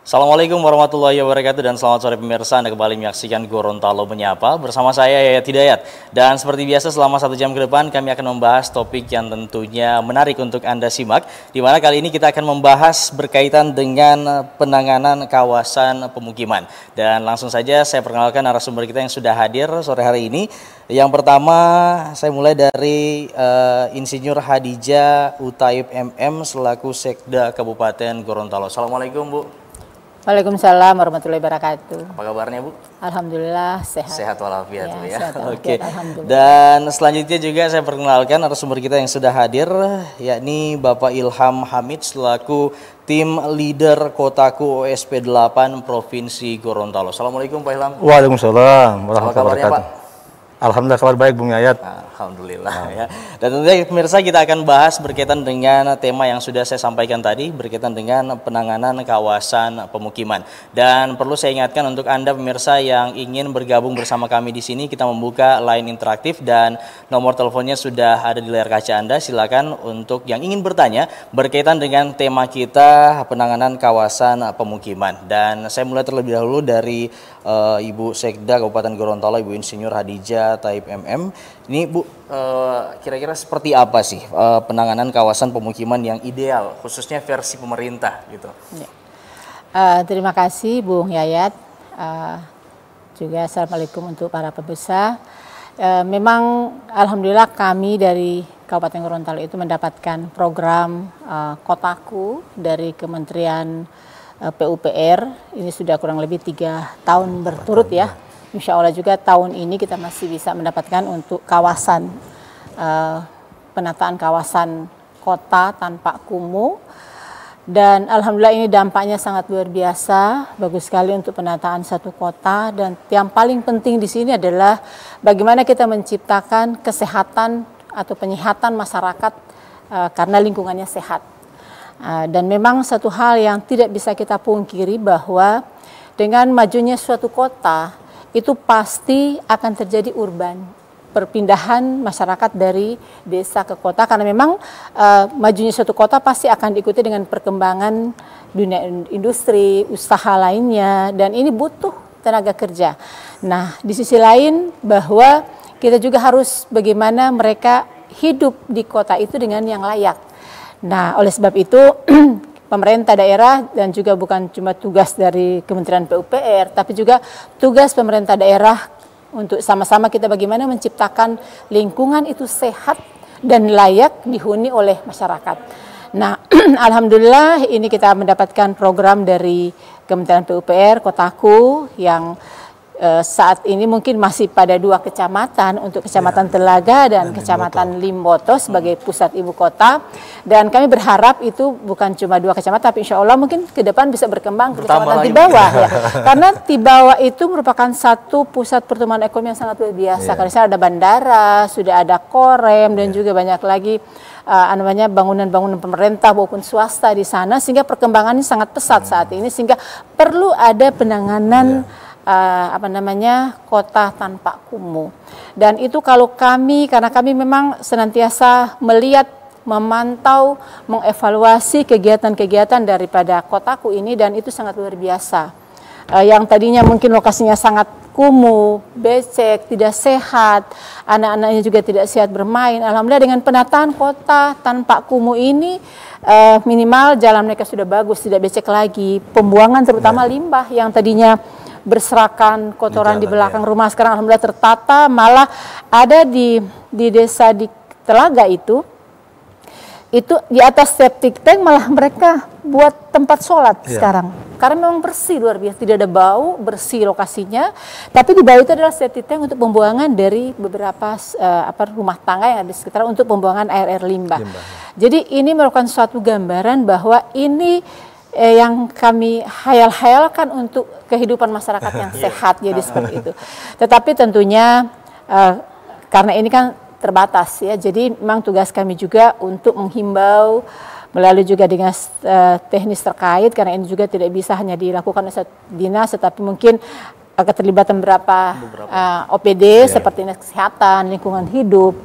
Assalamualaikum warahmatullahi wabarakatuh dan selamat sore pemirsa. Anda kembali menyaksikan Gorontalo Menyapa bersama saya Yayat Hidayat. Dan seperti biasa selama 1 jam ke depan kami akan membahas topik yang tentunya menarik untuk Anda simak. Di mana kali ini kita akan membahas berkaitan dengan penanganan kawasan pemukiman. Dan langsung saja saya perkenalkan narasumber kita yang sudah hadir sore hari ini. Yang pertama saya mulai dari Insinyur Hadijah Utaib MM selaku Sekda Kabupaten Gorontalo. Assalamualaikum Bu. Waalaikumsalam warahmatullahi wabarakatuh. Apa kabarnya Bu? Alhamdulillah sehat. Sehat walafiat Bu ya. Oke. Dan selanjutnya juga saya perkenalkan narasumber kita yang sudah hadir, yakni Bapak Ilham Hamid selaku tim leader Kotaku OSP 8 Provinsi Gorontalo. Assalamualaikum Pak Ilham. Waalaikumsalam warahmatullahi wabarakatuh. Pak? Alhamdulillah kabar baik Bung Yayat. Alhamdulillah ya. Dan tentunya pemirsa kita akan bahas berkaitan dengan tema yang sudah saya sampaikan tadi berkaitan dengan penanganan kawasan pemukiman. Dan perlu saya ingatkan untuk Anda pemirsa yang ingin bergabung bersama kami di sini, kita membuka line interaktif dan nomor teleponnya sudah ada di layar kaca Anda. Silakan untuk yang ingin bertanya berkaitan dengan tema kita penanganan kawasan pemukiman. Dan saya mulai terlebih dahulu dari Ibu Sekda Kabupaten Gorontalo, Ibu Insinyur Hadijah Utaib MM. Ini Bu, kira-kira seperti apa sih penanganan kawasan pemukiman yang ideal, khususnya versi pemerintah gitu? Ya. Terima kasih Bung Yayat. Juga assalamualaikum untuk para pemirsa. Memang alhamdulillah kami dari Kabupaten Gorontalo itu mendapatkan program Kotaku dari Kementerian PUPR. Ini sudah kurang lebih 3 tahun berturut ya. Insya Allah juga tahun ini kita masih bisa mendapatkan untuk kawasan penataan kawasan kota tanpa kumuh. Dan alhamdulillah ini dampaknya sangat luar biasa, bagus sekali untuk penataan satu kota. Dan yang paling penting di sini adalah bagaimana kita menciptakan kesehatan atau penyehatan masyarakat karena lingkungannya sehat. Dan memang satu hal yang tidak bisa kita pungkiri bahwa dengan majunya suatu kota itu pasti akan terjadi urban, perpindahan masyarakat dari desa ke kota karena memang majunya suatu kota pasti akan diikuti dengan perkembangan dunia industri, usaha lainnya, dan ini butuh tenaga kerja. Nah, di sisi lain bahwa kita juga harus bagaimana mereka hidup di kota itu dengan yang layak. Nah, oleh sebab itu pemerintah daerah dan juga bukan cuma tugas dari Kementerian PUPR, tapi juga tugas pemerintah daerah untuk sama-sama kita bagaimana menciptakan lingkungan itu sehat dan layak dihuni oleh masyarakat. Nah, alhamdulillah ini kita mendapatkan program dari Kementerian PUPR Kotaku yang saat ini mungkin masih pada 2 kecamatan untuk Kecamatan Telaga dan Kecamatan Limboto sebagai pusat ibu kota, dan kami berharap itu bukan cuma 2 kecamatan tapi insya Allah mungkin ke depan bisa berkembang ke Kecamatan Tibawa ya. Karena Tibawa itu merupakan satu pusat pertumbuhan ekonomi yang sangat luar biasa karena di sana ada bandara, sudah ada korem dan juga banyak lagi bangunan-bangunan pemerintah maupun swasta di sana, sehingga perkembangannya sangat pesat saat ini, sehingga perlu ada penanganan kota tanpa kumuh. Dan itu kalau karena kami memang senantiasa melihat, memantau, mengevaluasi kegiatan-kegiatan daripada Kotaku ini, dan itu sangat luar biasa. Yang tadinya mungkin lokasinya sangat kumuh, becek, tidak sehat, anak-anaknya juga tidak sehat bermain. Alhamdulillah dengan penataan kota tanpa kumuh ini minimal jalan mereka sudah bagus, tidak becek lagi. Pembuangan terutama limbah yang tadinya berserakan kotoran di belakang rumah sekarang alhamdulillah tertata, malah ada di desa di Telaga itu di atas septic tank malah mereka buat tempat sholat sekarang karena memang bersih luar biasa, tidak ada bau, bersih lokasinya, tapi di bawah itu adalah septic tank untuk pembuangan dari beberapa rumah tangga yang ada di sekitar untuk pembuangan air limbah. Jadi ini merupakan suatu gambaran bahwa ini yang kami hayal-hayalkan untuk kehidupan masyarakat yang sehat, jadi seperti itu. Tetapi tentunya karena ini kan terbatas ya, jadi memang tugas kami juga untuk menghimbau melalui juga dinas teknis terkait, karena ini juga tidak bisa hanya dilakukan oleh dinas, tetapi mungkin keterlibatan beberapa OPD seperti dinas kesehatan, lingkungan hidup,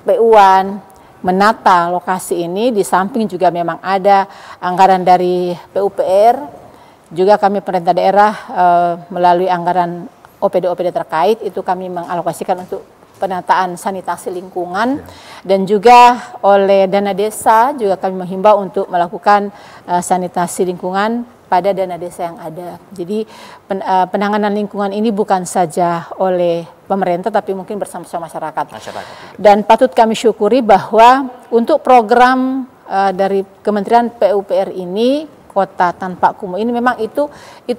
PU-an, menata lokasi ini. Di samping juga memang ada anggaran dari PUPR Juga kami pemerintah daerah melalui anggaran OPD-OPD terkait itu kami mengalokasikan untuk penataan sanitasi lingkungan dan juga oleh dana desa juga kami menghimbau untuk melakukan sanitasi lingkungan pada dana desa yang ada. Jadi penanganan lingkungan ini bukan saja oleh pemerintah tapi mungkin bersama-sama masyarakat. Dan patut kami syukuri bahwa untuk program dari Kementerian PUPR ini Kota Tanpa Kumuh ini memang itu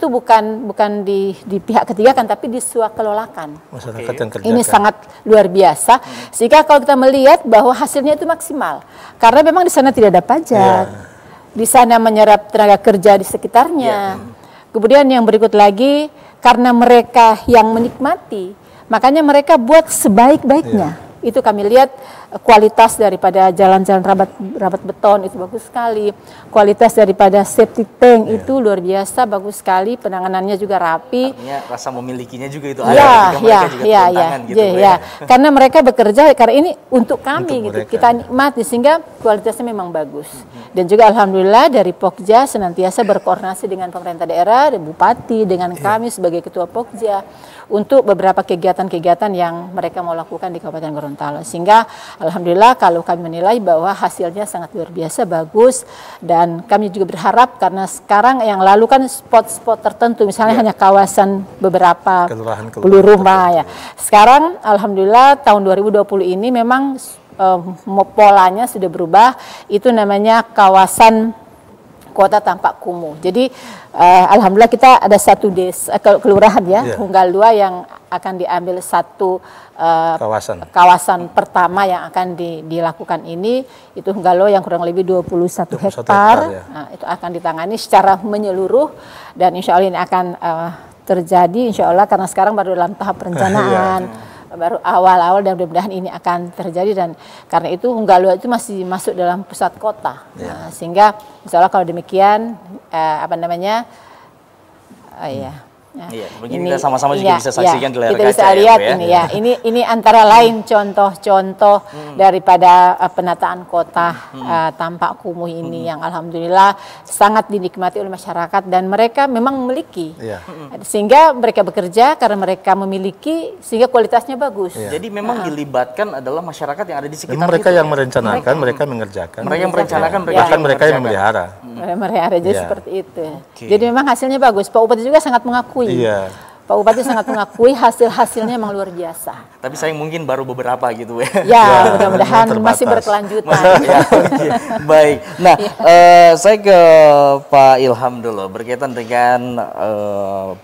bukan di pihak ketiga kan, tapi diswakelolakan. Masyarakat yang kerjakan. Ini sangat luar biasa. Sehingga kalau kita melihat bahwa hasilnya itu maksimal, karena memang di sana tidak ada pajak, di sana menyerap tenaga kerja di sekitarnya. Kemudian yang berikut lagi, karena mereka yang menikmati, makanya mereka buat sebaik-baiknya. Itu kami lihat kualitas daripada jalan-jalan rabat beton itu bagus sekali. Kualitas daripada septic tank itu luar biasa, bagus sekali. Penanganannya juga rapi. Artinya rasa memilikinya juga itu ada. Karena mereka bekerja karena ini untuk kami gitu. Kita nikmati sehingga kualitasnya memang bagus. Dan juga alhamdulillah dari Pokja senantiasa berkoordinasi dengan pemerintah daerah, dan bupati, dengan kami sebagai ketua Pokja untuk beberapa kegiatan-kegiatan yang mereka mau lakukan di Kabupaten Gorontalo. Sehingga alhamdulillah kalau kami menilai bahwa hasilnya sangat luar biasa bagus, dan kami juga berharap karena sekarang yang lalu kan spot-spot tertentu misalnya hanya kawasan beberapa puluh rumah ya. Sekarang alhamdulillah tahun 2020 ini memang polanya sudah berubah, itu namanya kawasan Kota Tanpa Kumuh. Jadi alhamdulillah kita ada satu desa kelurahan Hunggal 2 yang akan diambil satu kawasan pertama yang akan dilakukan ini, itu Hunggal 2 yang kurang lebih 21 hektar. Nah, itu akan ditangani secara menyeluruh dan insya Allah ini akan terjadi insya Allah, karena sekarang baru dalam tahap perencanaan. Baru awal-awal dan mudah-mudahan ini akan terjadi, dan karena itu Hunggal 2 itu masih masuk dalam pusat kota. Nah, sehingga insya Allah kalau demikian begini kita sama-sama juga bisa saksikan di layar kita kaca. Bisa lihat ini antara lain contoh-contoh daripada penataan kota Tanpa Kumuh ini yang alhamdulillah sangat dinikmati oleh masyarakat, dan mereka memang memiliki sehingga mereka bekerja karena mereka memiliki sehingga kualitasnya bagus. Jadi memang dilibatkan adalah masyarakat yang ada di sekitar mereka yang merencanakan, mereka mengerjakan. Mereka yang merencanakan, bahkan mereka yang memelihara. Memelihara jadi seperti itu. Jadi memang hasilnya bagus. Pak Bupati juga sangat mengakui. Pak Bupati sangat mengakui hasil-hasilnya memang luar biasa. Tapi saya mungkin baru beberapa gitu ya. Mudah-mudahan masih berkelanjutan. Baik. Nah, saya ke Pak Ilham dulu berkaitan dengan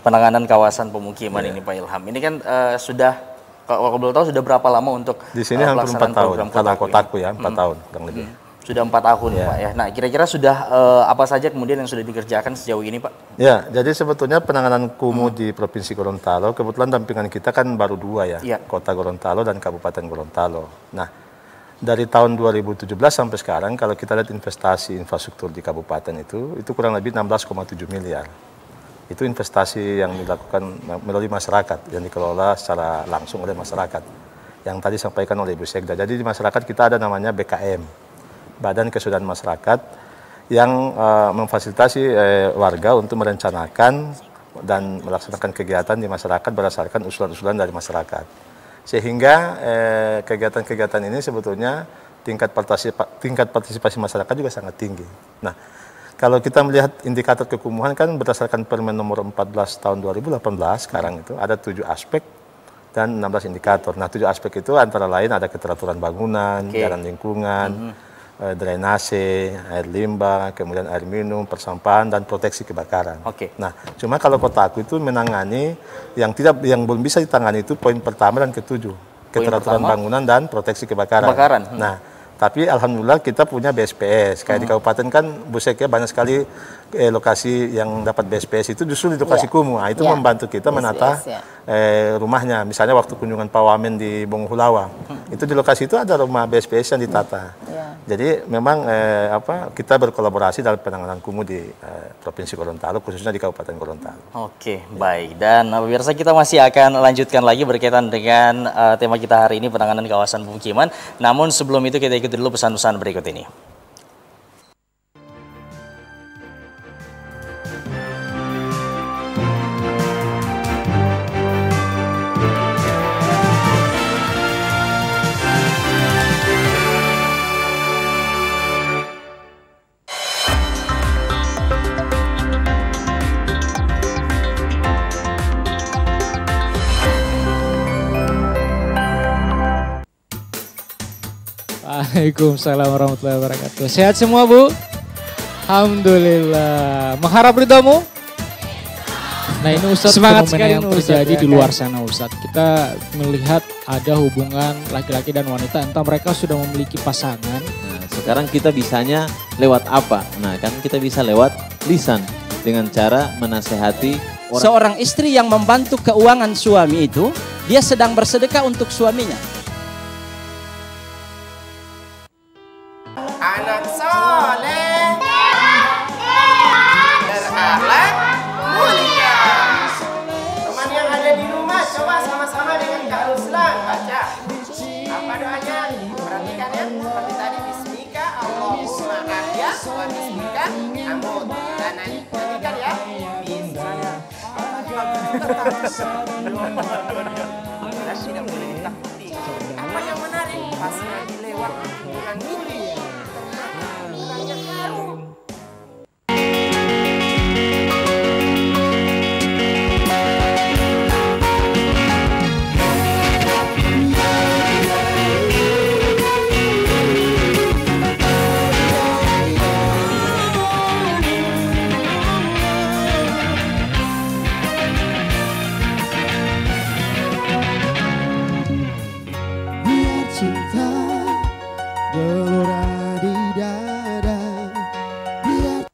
penanganan kawasan pemukiman ini, Pak Ilham. Ini kan sudah, kalau boleh tahu sudah berapa lama untuk di sini hampir 4 tahun. Kalau kotaku 4 tahun kurang lebih. Sudah 4 tahun Pak ya. Nah, kira-kira sudah apa saja kemudian yang sudah dikerjakan sejauh ini, Pak? Ya, jadi sebetulnya penanganan kumuh di Provinsi Gorontalo, kebetulan dampingan kita kan baru 2 Kota Gorontalo dan Kabupaten Gorontalo. Nah, dari tahun 2017 sampai sekarang kalau kita lihat investasi infrastruktur di kabupaten itu kurang lebih 16,7 miliar. Itu investasi yang dilakukan melalui masyarakat, yang dikelola secara langsung oleh masyarakat. Yang tadi disampaikan oleh Ibu Sekda. Jadi di masyarakat kita ada namanya BKM. Badan Kesudahan Masyarakat yang memfasilitasi warga untuk merencanakan dan melaksanakan kegiatan di masyarakat berdasarkan usulan-usulan dari masyarakat. Sehingga kegiatan-kegiatan ini sebetulnya tingkat partisipasi masyarakat juga sangat tinggi. Nah, kalau kita melihat indikator kekumuhan kan berdasarkan Permen nomor 14 tahun 2018 sekarang itu ada 7 aspek dan 16 indikator. Nah, 7 aspek itu antara lain ada keteraturan bangunan, jalan lingkungan, drainase, air limbah, kemudian air minum, persampahan, dan proteksi kebakaran. Nah, cuma kalau kotaku itu menangani yang belum bisa ditangani itu poin pertama dan ketujuh, keteraturan bangunan dan proteksi kebakaran. Nah, tapi alhamdulillah kita punya BSPS. Kayak di kabupaten kan Busek ya banyak sekali lokasi yang dapat BSPS itu justru di lokasi kumuh. Nah, itu membantu kita menata rumahnya. Misalnya waktu kunjungan Pak Wamen di Bonghulawa, itu di lokasi itu ada rumah BSPS yang ditata. Jadi memang kita berkolaborasi dalam penanganan kumuh di Provinsi Gorontalo, khususnya di Kabupaten Gorontalo. Baik. Dan pemirsa, kita masih akan lanjutkan lagi berkaitan dengan tema kita hari ini, penanganan kawasan pemukiman. Namun sebelum itu kita ikuti dulu pesan-pesan berikut ini. Waalaikumsalam warahmatullahi wabarakatuh. Sehat semua Bu? Alhamdulillah. Mengharap ridhamu? Nah ini Ustadz, Semangat fenomena yang terjadi di luar Ustadz. sana Ustadz. Kita melihat ada hubungan laki-laki dan wanita, entah mereka sudah memiliki pasangan. Nah, sekarang kita bisanya lewat apa? Nah kan kita bisa lewat lisan dengan cara menasehati orang. Seorang istri yang membantu keuangan suami itu, dia sedang bersedekah untuk suaminya. Anak soleh berakhlak mulia. Teman yang ada di rumah, coba sama-sama dengan Kak Ruslan baca. Apa doanya? Perhatikan ya. Seperti tadi, Bismika Allahumma ahya wa bismika amut. Dan nantikan ya. Tidak boleh ditakuti. Apa yang menarik? Pas lagi lewat hubungan ini. Orangnya harum. Biar cinta gelora di dada. Biar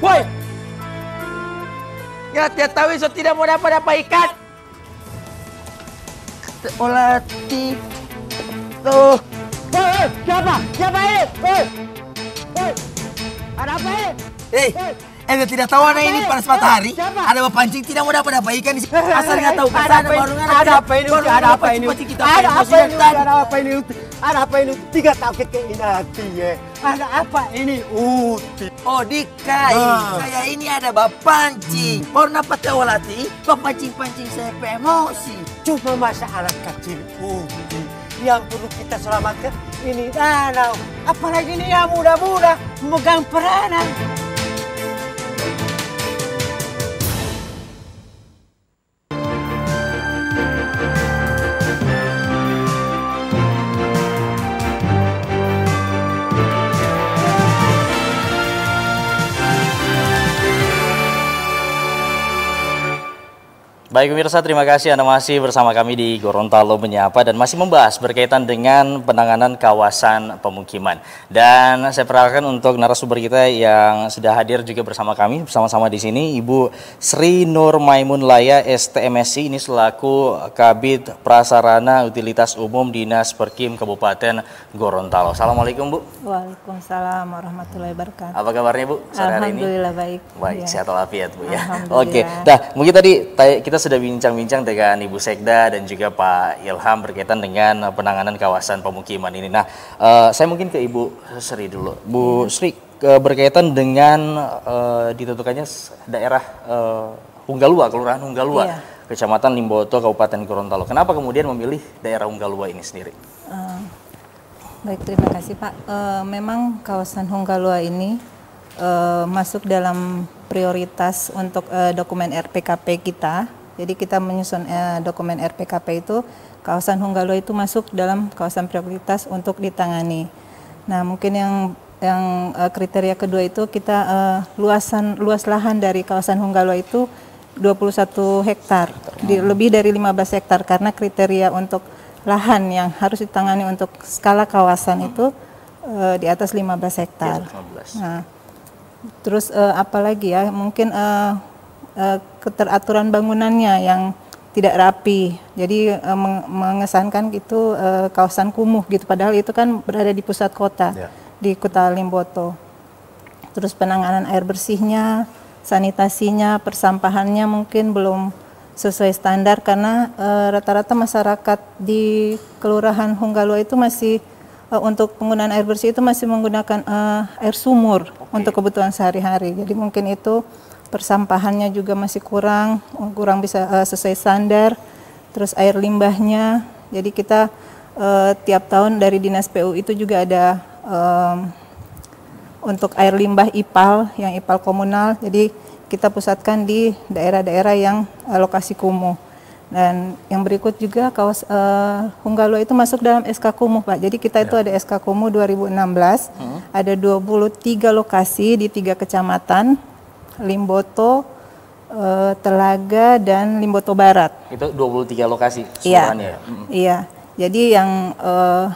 Woi! Ya, dia tahu itu tidak mau dapat apa ikan. Olati. Tuh. Hei, siapa? Siapa ini? Hei. Ada apa ini? Ente tidak tahu anak ini panas matahari? Ada pancing tidak mau dapat apa ikan di sini. Asal nggak tahu kesana baru nggak ada apa ini? Ada apa ini? Ada apa ini? Ada apa ini? Ada apa ini? Tiga tahun keinati ya. Ada apa ini? Uti. Oh Dika, saya ini ada pancing. Baru dapat olati, pancing saya emosi. Cuma masalah kecil Uti. Yang perlu kita selamatkan ini danau. Apalagi ini yang muda-muda memegang peranan. Baik pemirsa, terima kasih Anda masih bersama kami di Gorontalo Menyapa dan masih membahas berkaitan dengan penanganan kawasan pemukiman. Dan saya perkenalkan untuk narasumber kita yang sudah hadir juga bersama kami, bersama-sama di sini Ibu Sri Nur Maimun Laya STMSI, ini selaku Kabid Prasarana Utilitas Umum Dinas Perkim Kabupaten Gorontalo. Assalamualaikum Bu. Waalaikumsalam warahmatullahi wabarakatuh. Apa kabarnya Bu sore hari ini? Alhamdulillah baik. Baik, Ya. sehat walafiat Bu ya. Alhamdulillah. Oke, dah mungkin tadi kita sudah bincang-bincang dengan Ibu Sekda dan juga Pak Ilham berkaitan dengan penanganan kawasan pemukiman ini. Nah, saya mungkin ke Ibu Sri dulu. Bu Sri, berkaitan dengan ditentukannya daerah Hunggalua, Kelurahan Hunggalua, Iya. Kecamatan Limboto, Kabupaten Gorontalo. Kenapa kemudian memilih daerah Hunggalua ini sendiri? Baik, terima kasih Pak. Memang kawasan Hunggalua ini masuk dalam prioritas untuk dokumen RPKP kita. Jadi kita menyusun dokumen RPKP itu, kawasan Hunggalua itu masuk dalam kawasan prioritas untuk ditangani. Nah, mungkin yang kriteria kedua itu kita luas lahan dari kawasan Hunggalua itu 21 hektar, lebih dari 15 hektar karena kriteria untuk lahan yang harus ditangani untuk skala kawasan itu di atas 15 hektar. Nah, terus apalagi ya, mungkin keteraturan bangunannya yang tidak rapi, jadi mengesankan gitu kawasan kumuh gitu, padahal itu kan berada di pusat kota, di Kota Limboto. Terus penanganan air bersihnya, sanitasinya, persampahannya mungkin belum sesuai standar karena rata-rata masyarakat di Kelurahan Hunggalua itu masih untuk penggunaan air bersih itu masih menggunakan air sumur untuk kebutuhan sehari-hari. Jadi mungkin itu persampahannya juga masih kurang bisa sesuai standar. Terus air limbahnya, jadi kita tiap tahun dari Dinas PU itu juga ada untuk air limbah IPAL, yang IPAL komunal, jadi kita pusatkan di daerah-daerah yang lokasi kumuh. Dan yang berikut juga Hunggalo itu masuk dalam SK Kumuh, Pak. Jadi kita itu ada SK Kumuh 2016, ada 23 lokasi di 3 kecamatan, Limboto, Telaga, dan Limboto Barat. Itu 23 lokasi Iya, ya? Iya. Jadi yang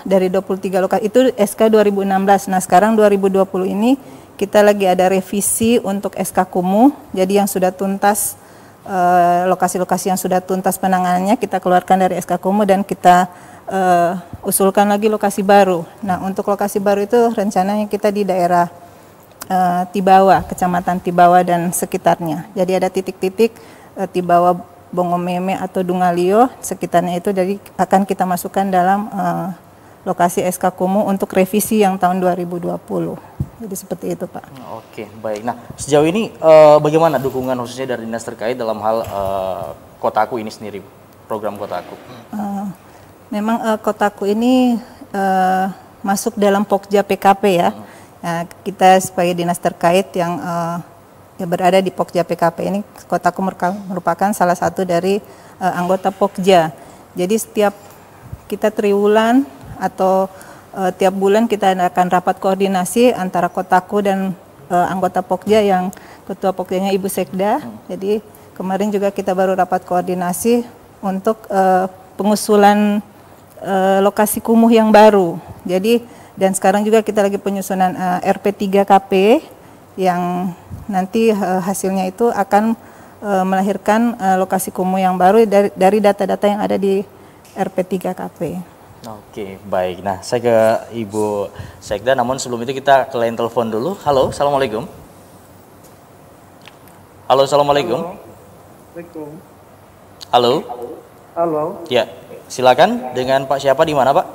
dari 23 lokasi itu SK 2016. Nah sekarang 2020 ini kita lagi ada revisi untuk SK Kumuh. Jadi yang sudah tuntas, lokasi-lokasi yang sudah tuntas penanganannya kita keluarkan dari SK Kumuh dan kita usulkan lagi lokasi baru. Nah untuk lokasi baru itu rencananya kita di daerah Tibawa, Kecamatan Tibawa dan sekitarnya. Jadi ada titik-titik Tibawa, Bongomeme atau Dungalio sekitarnya itu, jadi akan kita masukkan dalam lokasi SK Kumuh untuk revisi yang tahun 2020. Jadi seperti itu, Pak. Oke, baik. Nah, sejauh ini bagaimana dukungan khususnya dari dinas terkait dalam hal Kotaku ini sendiri, program Kotaku? Memang Kotaku ini masuk dalam Pokja PKP ya. Nah, kita sebagai dinas terkait yang berada di Pokja PKP ini, Kotaku merupakan salah satu dari anggota Pokja. Jadi setiap kita triwulan atau tiap bulan kita akan rapat koordinasi antara Kotaku dan anggota Pokja yang ketua Pokjanya Ibu Sekda. Jadi kemarin juga kita baru rapat koordinasi untuk pengusulan lokasi kumuh yang baru. Jadi dan sekarang juga kita lagi penyusunan RP3KP yang nanti hasilnya itu akan melahirkan lokasi kumuh yang baru dari data-data yang ada di RP3KP. Oke, baik. Nah, saya ke Ibu Sekda, namun sebelum itu kita ke line telepon dulu. Halo, Assalamualaikum. Halo, Assalamualaikum. Assalamualaikum. Halo. Halo. Ya, silakan. Dengan Pak siapa di mana, Pak?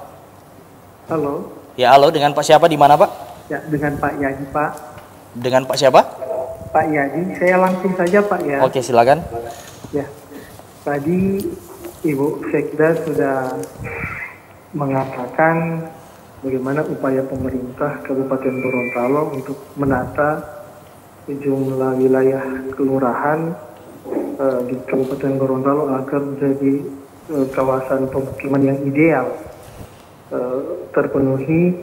Halo. Ya, halo. Dengan Pak siapa di mana, Pak? Ya, dengan Pak Yadi, Pak. Dengan Pak siapa? Pak Yadi, saya langsung saja Pak ya. Oke, silakan. Ya, tadi Ibu Sekda sudah mengatakan bagaimana upaya pemerintah Kabupaten Gorontalo untuk menata sejumlah wilayah kelurahan di Kabupaten Gorontalo agar menjadi kawasan pemukiman yang ideal, terpenuhi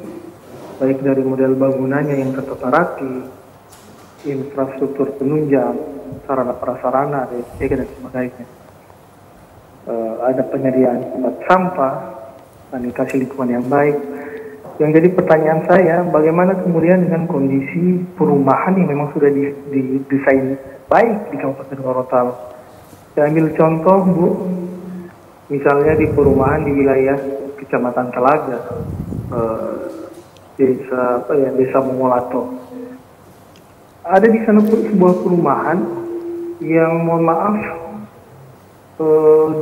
baik dari model bangunannya yang tertata rapi, infrastruktur penunjang, sarana prasarana, dan sebagainya. Ada penyediaan tempat sampah, sanitasi lingkungan yang baik. Yang jadi pertanyaan saya, bagaimana kemudian dengan kondisi perumahan yang memang sudah didesain baik di Kabupaten Gorontalo? Saya ambil contoh, Bu, misalnya di perumahan di wilayah Kecamatan Telaga, Desa Mongolato. Ada di sana sebuah perumahan yang mohon maaf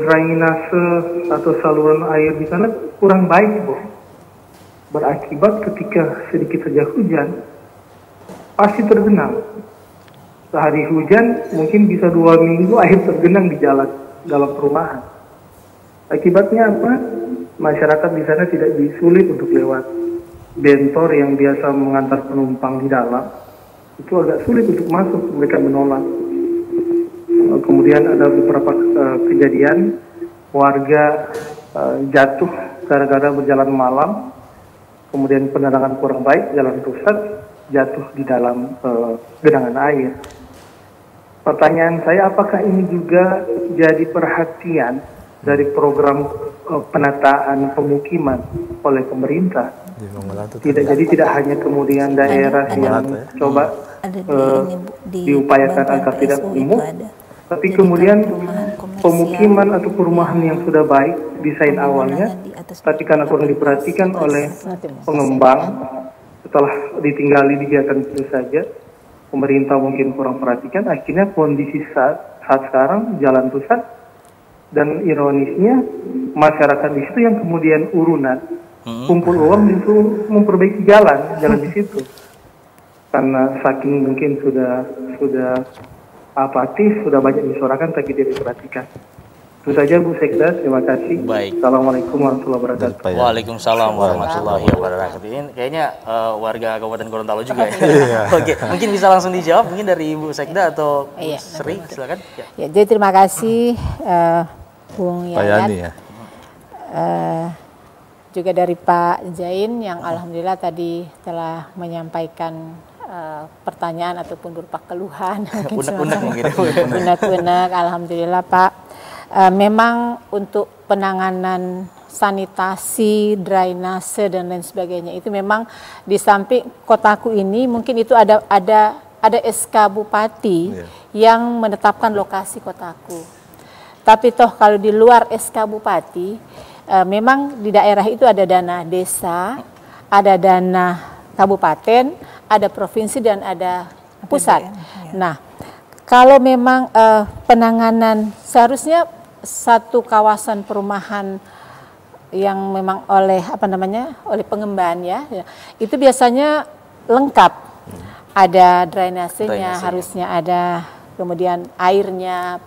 drainase atau saluran air di sana kurang baik, Bu. Berakibat ketika sedikit saja hujan pasti tergenang. Sehari hujan mungkin bisa 2 minggu air tergenang di jalan dalam perumahan. Akibatnya apa? Masyarakat di sana tidak disulit untuk lewat bentor yang biasa mengantar penumpang di dalam. Itu agak sulit untuk masuk, mereka menolak. Kemudian ada beberapa kejadian warga jatuh gara-gara berjalan malam, kemudian penerangan kurang baik, jalan rusak, jatuh di dalam genangan air. Pertanyaan saya, apakah ini juga jadi perhatian dari program penataan pemukiman oleh pemerintah? Tidak hanya kemudian daerah yang coba diupayakan agar tidak kumuh, tapi kemudian pemukiman atau perumahan yang sudah baik desain awalnya, tapi karena kurang diperhatikan oleh pengembang, setelah ditinggali dibiarkan begitu saja, pemerintah mungkin kurang perhatikan, akhirnya kondisi saat sekarang jalan rusak, dan ironisnya masyarakat di situ yang kemudian urunan kumpul uang itu memperbaiki jalan di situ, karena saking mungkin sudah apatis, sudah banyak disuarakan tapi tidak diperhatikan. Itu saja Bu Sekda, terima kasih. Baik. Assalamualaikum warahmatullahi wabarakatuh. Waalaikumsalam warahmatullahi wabarakatuh. Ini kayaknya warga Kabupaten Gorontalo juga ya. Oke, mungkin bisa langsung dijawab mungkin dari Ibu Sekda atau Bu Sri, silakan. Ya, jadi terima kasih Bung Yayat. Ya. Juga dari Pak Zain yang alhamdulillah tadi telah menyampaikan pertanyaan ataupun berupa keluhan. Unek-unek mungkin. Unek-unek, alhamdulillah Pak. Memang untuk penanganan sanitasi, drainase dan lain sebagainya itu memang di samping kotaku ini mungkin itu ada SK Bupati yang menetapkan lokasi kotaku. Tapi toh kalau di luar SK Bupati memang di daerah itu ada dana desa, ada dana kabupaten, ada provinsi dan ada pusat. Nah, kalau memang penanganan seharusnya satu kawasan perumahan yang memang oleh oleh pengemban ya, itu biasanya lengkap, ada drainasenya, harusnya ada, kemudian airnya,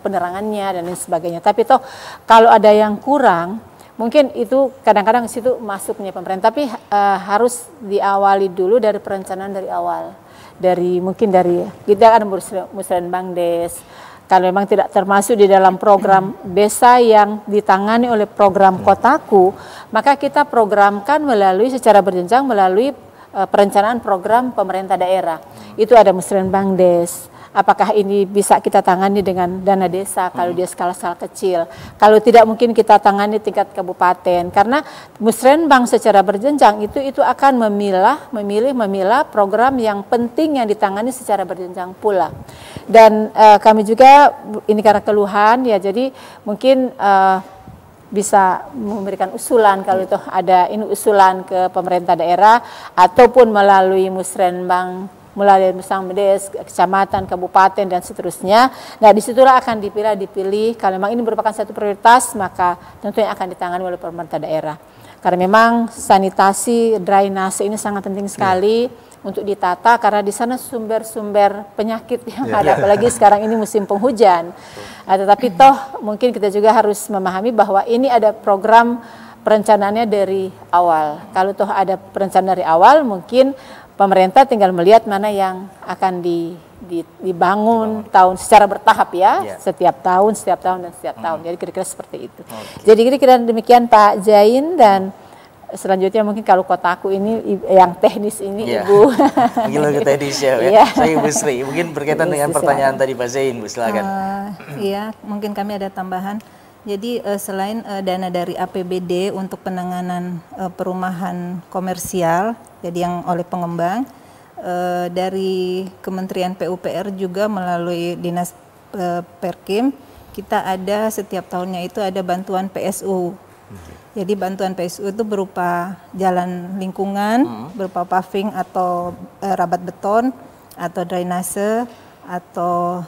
penerangannya dan lain sebagainya. Tapi toh kalau ada yang kurang, mungkin itu kadang-kadang situ masuknya pemerintah, tapi harus diawali dulu dari perencanaan dari awal. Mungkin dari kita kan Musren Bangdes. Kalau memang tidak termasuk di dalam program desa yang ditangani oleh program kotaku, maka kita programkan secara berjenjang melalui perencanaan program pemerintah daerah. Itu ada Musren Bangdes. Apakah ini bisa kita tangani dengan dana desa kalau dia skala-skala kecil. Kalau tidak mungkin kita tangani tingkat kabupaten. Karena Musrenbang secara berjenjang itu akan memilah program yang penting yang ditangani secara berjenjang pula. Dan kami juga ini karena keluhan ya, jadi mungkin bisa memberikan usulan kalau itu ada usulan ke pemerintah daerah ataupun melalui Musrenbang, melalui Musambdes, kecamatan, kabupaten dan seterusnya. Nah, disitulah akan dipilih kalau memang ini merupakan satu prioritas, maka tentunya akan ditangani oleh pemerintah daerah. Karena memang sanitasi, drainase ini sangat penting sekali untuk ditata karena di sana sumber-sumber penyakit yang ada, apalagi sekarang ini musim penghujan. Tetapi toh mungkin kita juga harus memahami bahwa ini ada program perencanaannya dari awal. Kalau toh ada perencanaan dari awal, mungkin pemerintah tinggal melihat mana yang akan dibangun secara bertahap ya, setiap tahun dan setiap tahun. Jadi kira-kira seperti itu. Jadi kira-kira demikian Pak Zain, dan selanjutnya mungkin kalau kotaku ini yang teknis ini Ibu. Mungkin lebih teknis ya. Saya Ibu Sri, mungkin berkaitan dengan pertanyaan tadi Pak Zain, Bu, silakan. Iya, mungkin kami ada tambahan. Jadi selain dana dari APBD untuk penanganan perumahan komersial, jadi yang oleh pengembang, dari Kementerian PUPR juga melalui Dinas Perkim, kita ada setiap tahunnya itu ada bantuan PSU. Jadi bantuan PSU itu berupa jalan lingkungan, berupa paving atau rabat beton, atau drainase, atau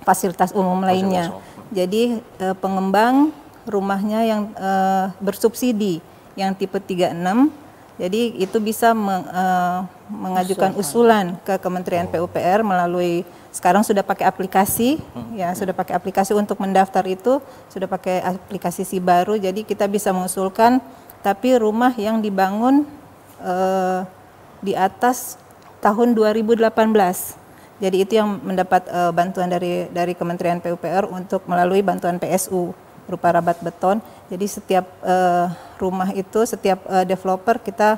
fasilitas umum lainnya. Jadi pengembang rumahnya yang bersubsidi yang tipe 36, jadi itu bisa mengajukan usulan ke Kementerian PUPR melalui, sekarang sudah pakai aplikasi, ya sudah pakai aplikasi untuk mendaftar itu, sudah pakai aplikasi Sibaru, jadi kita bisa mengusulkan, tapi rumah yang dibangun di atas tahun 2018. Jadi itu yang mendapat bantuan dari Kementerian PUPR untuk melalui bantuan PSU berupa rabat beton. Jadi setiap rumah itu, setiap developer kita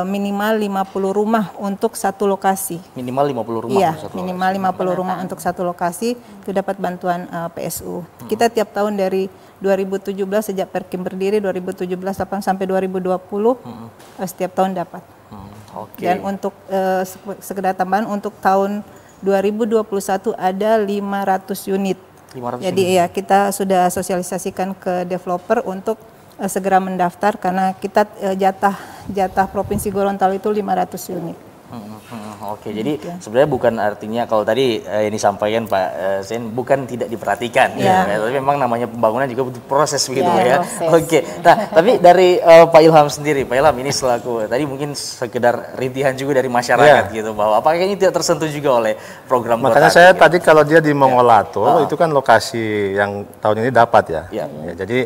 minimal 50 rumah untuk satu lokasi. Minimal 50 rumah? Iya, minimal 50 rumah untuk satu lokasi itu dapat bantuan PSU. Kita tiap tahun dari 2017 sejak Perkim berdiri 2017 sampai 2020 setiap tahun dapat. Dan untuk sekedar tambahan untuk tahun 2021 ada 500 unit. Jadi ya kita sudah sosialisasikan ke developer untuk segera mendaftar karena kita jatah Provinsi Gorontalo itu 500 unit. Oke, jadi sebenarnya bukan artinya kalau tadi yang disampaikan Pak Sen bukan tidak diperhatikan, tapi memang namanya pembangunan juga butuh proses begitu ya. Proses. Oke, nah tapi dari Pak Ilham sendiri, Pak Ilham ini selaku tadi mungkin sekedar rintihan juga dari masyarakat gitu bahwa apakah ini tidak tersentuh juga oleh program Makanya saya tadi kalau dia di Mongolato itu kan lokasi yang tahun ini dapat ya. Jadi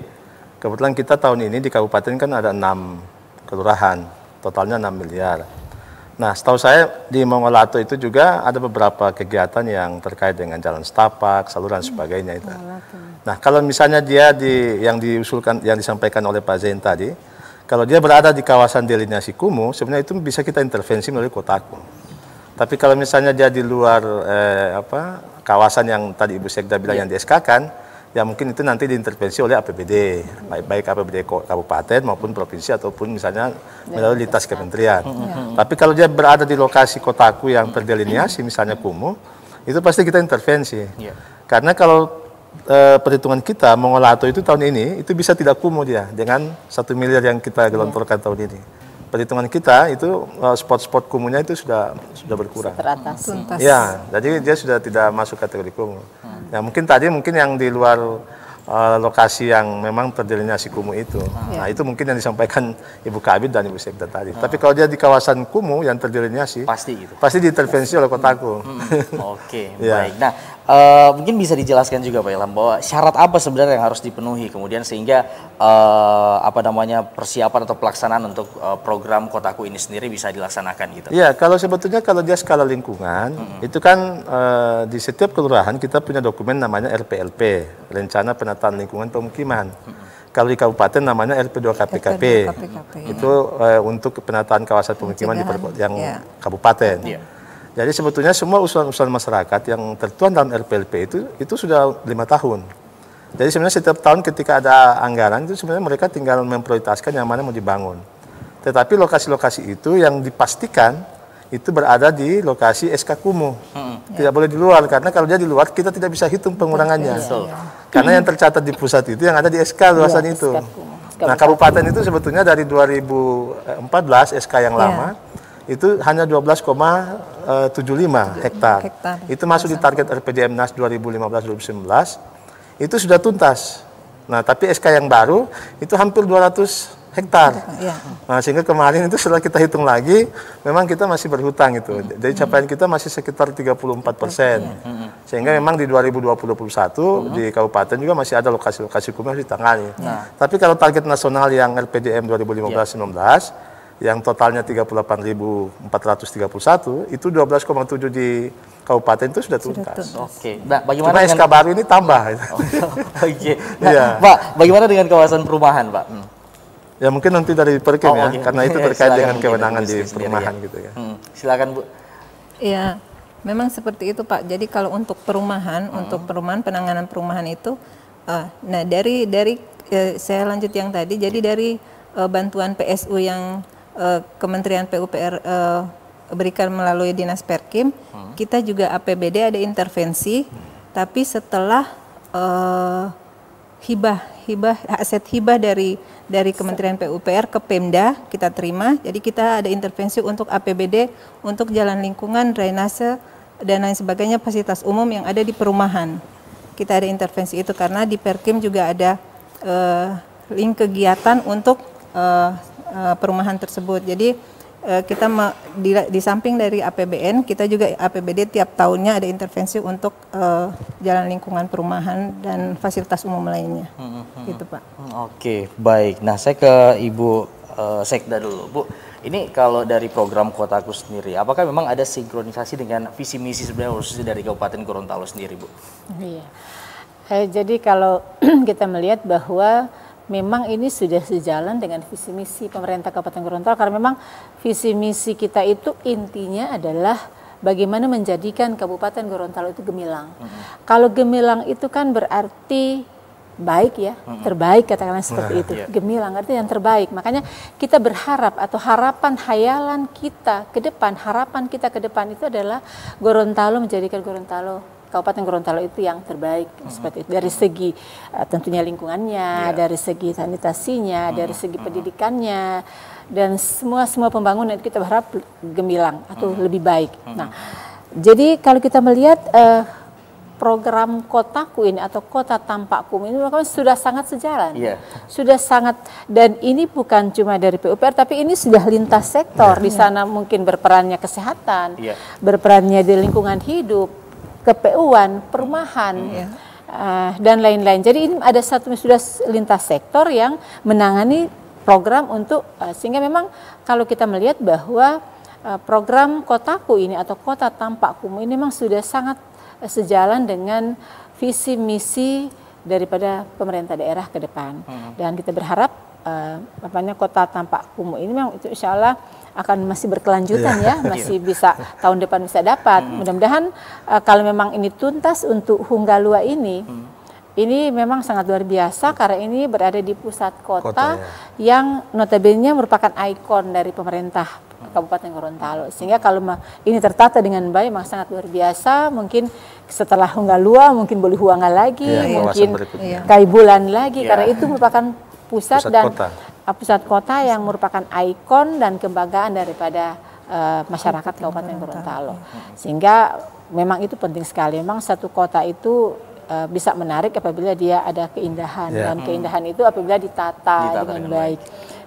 kebetulan kita tahun ini di kabupaten kan ada 6 kelurahan, totalnya 6 miliar. Nah, setahu saya di Mongolato itu juga ada beberapa kegiatan yang terkait dengan jalan setapak, saluran sebagainya itu. Nah, kalau misalnya dia yang diusulkan, yang disampaikan oleh Pak Zain tadi, kalau dia berada di kawasan delineasi kumuh, sebenarnya itu bisa kita intervensi melalui Kotaku. Tapi kalau misalnya dia di luar kawasan yang tadi Ibu Sekda bilang yang di-SK-kan, ya mungkin itu nanti diintervensi oleh APBD, baik APBD kabupaten maupun provinsi ataupun misalnya melalui lintas kementerian. Tapi kalau dia berada di lokasi Kotaku yang terdelineasi misalnya kumuh, itu pasti kita intervensi. Karena kalau perhitungan kita Mongolato itu tahun ini itu bisa tidak kumuh dia dengan 1 miliar yang kita gelontorkan tahun ini. Perhitungan kita itu spot-spot kumuhnya itu sudah berkurang. Teratasi. Ya, jadi dia sudah tidak masuk kategori kumuh. Ya mungkin tadi yang di luar lokasi yang memang terdelineasi kumuh itu. Nah itu mungkin yang disampaikan Ibu Kabid dan Ibu Sekda tadi. Tapi kalau dia di kawasan kumuh yang terdelineasi, pasti diintervensi oleh Kotaku. Oke, baik. Nah mungkin bisa dijelaskan juga Pak Ilham bahwa syarat apa sebenarnya yang harus dipenuhi kemudian sehingga persiapan atau pelaksanaan untuk program Kotaku ini sendiri bisa dilaksanakan gitu. Iya, kalau sebetulnya kalau dia skala lingkungan itu kan di setiap kelurahan kita punya dokumen namanya RPLP, Rencana Penataan Lingkungan Pemukiman. Kalau di kabupaten namanya RP2 KPKP. Itu untuk penataan kawasan pemukiman di yang kabupaten. Jadi sebetulnya semua usulan-usulan masyarakat yang tertuang dalam RPLP itu sudah 5 tahun. Jadi sebenarnya setiap tahun ketika ada anggaran itu sebenarnya mereka tinggal memprioritaskan yang mana mau dibangun. Tetapi lokasi-lokasi itu yang dipastikan itu berada di lokasi SK kumuh. Tidak boleh di luar, karena kalau dia di luar kita tidak bisa hitung pengurangannya. Karena yang tercatat di pusat itu yang ada di SK luasan itu. Nah kabupaten itu sebetulnya dari 2014 SK yang lama itu hanya 12,75 hektar. Itu masuk di target RPJMNAS 2015-2019, itu sudah tuntas. Nah, tapi SK yang baru itu hampir 200 hektar. Nah, sehingga kemarin itu setelah kita hitung lagi, memang kita masih berhutang itu. Jadi capaian kita masih sekitar 34%. Sehingga memang di 2020-2021 di kabupaten juga masih ada lokasi-lokasi kumuh yang ditangani. Tapi kalau target nasional yang RPJM 2015-19 yang totalnya 38.431 itu 12,7 di kabupaten itu sudah tuntas. Oke. Nah, bagaimana SK baru ini tambah. Oke. Nah, Pak, bagaimana dengan kawasan perumahan, Pak? Ya mungkin nanti dari Perkim karena itu terkait dengan kewenangan di perumahan gitu ya. Silakan Bu. Iya, memang seperti itu Pak. Jadi kalau untuk perumahan, penanganan perumahan itu, nah dari saya lanjut yang tadi. Jadi dari bantuan PSU yang Kementerian PUPR berikan melalui Dinas Perkim, kita juga APBD ada intervensi, tapi setelah aset hibah dari Kementerian PUPR ke Pemda kita terima, jadi kita ada intervensi untuk APBD untuk jalan lingkungan, drainase dan lain sebagainya, fasilitas umum yang ada di perumahan. Kita ada intervensi itu karena di Perkim juga ada link kegiatan untuk perumahan tersebut. Jadi kita di samping dari APBN, kita juga APBD tiap tahunnya ada intervensi untuk jalan lingkungan perumahan dan fasilitas umum lainnya. Gitu Pak. Oke, baik. Nah saya ke Ibu Sekda dulu. Bu, ini kalau dari program Kotaku sendiri, apakah memang ada sinkronisasi dengan visi misi sebenarnya khususnya dari Kabupaten Gorontalo sendiri, Bu? Iya. Jadi kalau kita melihat bahwa memang ini sudah sejalan dengan visi misi pemerintah Kabupaten Gorontalo, karena memang visi misi kita itu intinya adalah bagaimana menjadikan Kabupaten Gorontalo itu gemilang. Kalau gemilang itu kan berarti baik ya, terbaik katakanlah seperti itu. Gemilang artinya yang terbaik. Makanya kita berharap atau harapan hayalan kita ke depan, harapan kita ke depan itu adalah Gorontalo menjadikan Gorontalo Kabupaten Gorontalo itu yang terbaik seperti itu dari segi tentunya lingkungannya, dari segi sanitasinya, dari segi pendidikannya, dan semua pembangunan itu kita berharap gemilang atau lebih baik. Nah, jadi kalau kita melihat program Kotaku ini atau Kota Tanpa Kumuh ini sudah sangat sejalan, sudah sangat, dan ini bukan cuma dari PUPR tapi ini sudah lintas sektor. Di sana mungkin berperannya kesehatan, berperannya di lingkungan hidup, KPU-an, perumahan, dan lain-lain. Jadi ini ada satu sudah lintas sektor yang menangani program untuk sehingga memang kalau kita melihat bahwa program Kotaku ini atau Kota Tanpa Kumuh ini memang sudah sangat sejalan dengan visi misi daripada pemerintah daerah ke depan. Dan kita berharap Kota Tanpa Kumuh ini memang itu insya Allah akan masih berkelanjutan masih bisa tahun depan bisa dapat. Mudah-mudahan kalau memang ini tuntas untuk Hunggalua ini memang sangat luar biasa karena ini berada di pusat kota yang notabene merupakan ikon dari pemerintah Kabupaten Gorontalo, sehingga kalau ini tertata dengan baik memang sangat luar biasa. Mungkin setelah Hunggalua mungkin boleh Huanga lagi, mungkin Kaibulan lagi, karena itu merupakan pusat kota yang merupakan ikon dan kebanggaan daripada masyarakat Kabupaten Gorontalo. Sehingga memang itu penting sekali. Memang satu kota itu bisa menarik apabila dia ada keindahan, dan keindahan itu apabila ditata dengan baik.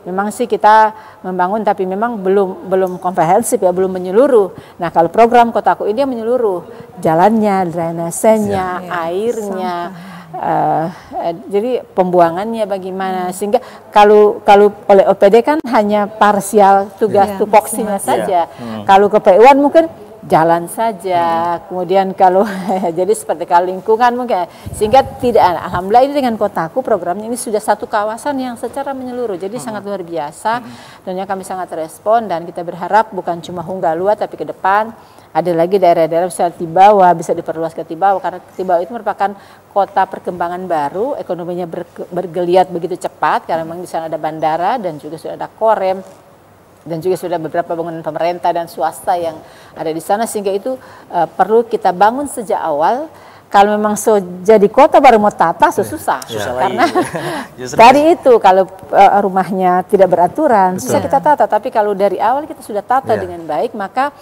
Memang sih kita membangun tapi memang belum komprehensif belum menyeluruh. Nah, kalau program Kotaku ini menyeluruh, jalannya, drainasenya, airnya, jadi pembuangannya bagaimana, sehingga kalau oleh OPD kan hanya parsial tugas tupoksinya saja. Kalau KPU-an mungkin jalan saja, kemudian kalau jadi seperti kalau lingkungan mungkin, sehingga tidak, alhamdulillah ini dengan Kotaku programnya ini sudah satu kawasan yang secara menyeluruh, jadi sangat luar biasa. Tentunya kami sangat respon dan kita berharap bukan cuma Hunggalua tapi ke depan ada lagi daerah-daerah bisa Tibawa, bisa diperluas ke Tibawa, karena Tibawa itu merupakan kota perkembangan baru, ekonominya bergeliat begitu cepat karena memang di sana ada bandara dan juga sudah ada Korem. Dan juga sudah beberapa bangunan pemerintah dan swasta yang ada di sana, sehingga itu perlu kita bangun sejak awal. Kalau memang jadi kota baru mau tata susah, karena tadi itu kalau rumahnya tidak beraturan susah kita tata, tapi kalau dari awal kita sudah tata dengan baik maka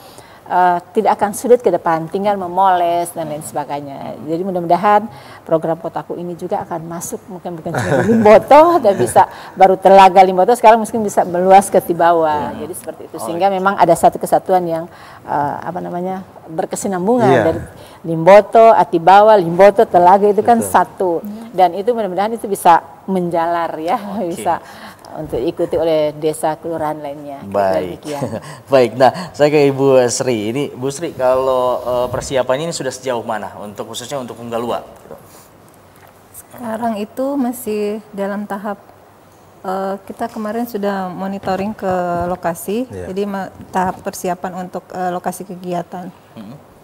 tidak akan sulit ke depan, tinggal memoles dan lain sebagainya. Jadi mudah-mudahan program Kotaku ini juga akan masuk mungkin bukan cuma di Limboto dan bisa baru Telaga Limboto, sekarang mungkin bisa meluas ke Tibawa. Jadi seperti itu, sehingga memang ada satu kesatuan yang berkesinambungan dari Limboto, Atibawa, Limboto, Telaga itu kan satu, dan itu mudah-mudahan itu bisa menjalar bisa untuk ikuti oleh desa kelurahan lainnya. Baik, baik. Nah, saya ke Ibu Sri. Ini Bu Sri, kalau persiapannya ini sudah sejauh mana untuk khususnya untuk Hunggalua? Sekarang itu masih dalam tahap kita kemarin sudah monitoring ke lokasi, jadi tahap persiapan untuk lokasi kegiatan.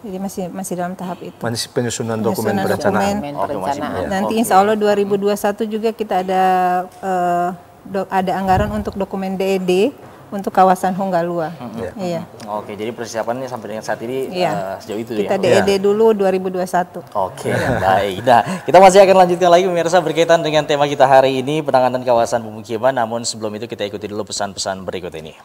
Jadi masih dalam tahap itu. Masih penyusunan dokumen perencanaan. Nanti insya Allah 2021 juga kita ada anggaran untuk dokumen DED untuk kawasan Hunggalua. Oke, jadi persiapannya sampai dengan saat ini sejauh itu kita DED dulu 2021. Oke, baik. Nah, kita masih akan lanjutkan lagi pemirsa berkaitan dengan tema kita hari ini, penanganan kawasan pemukiman. Namun sebelum itu kita ikuti dulu pesan-pesan berikut ini.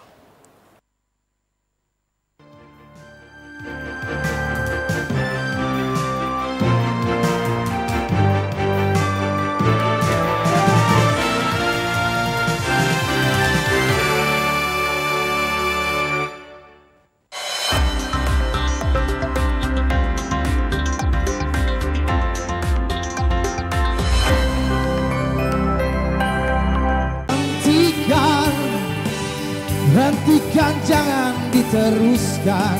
Hentikan, jangan diteruskan.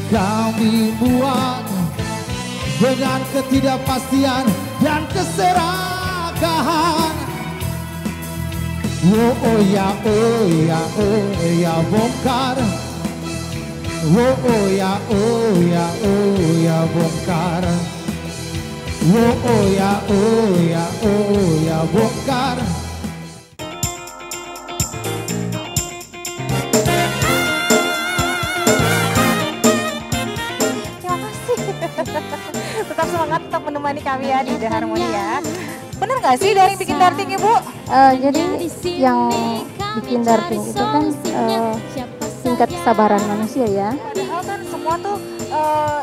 Kami buat dengan ketidakpastian dan keserakahan. Oh ya bongkar. Oh ya bongkar. Oh ya bongkar. semangat untuk menemani kami ya di The Harmony ya. Bener nggak sih dari bikin darting Ibu? Jadi yang bikin darting itu kan tingkat kesabaran manusia ya. Padahal kan semua tuh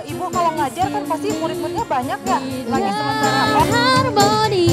Ibu kalau ngajar kan pasti murid-muridnya banyak ya. Lagi sementara Harmony.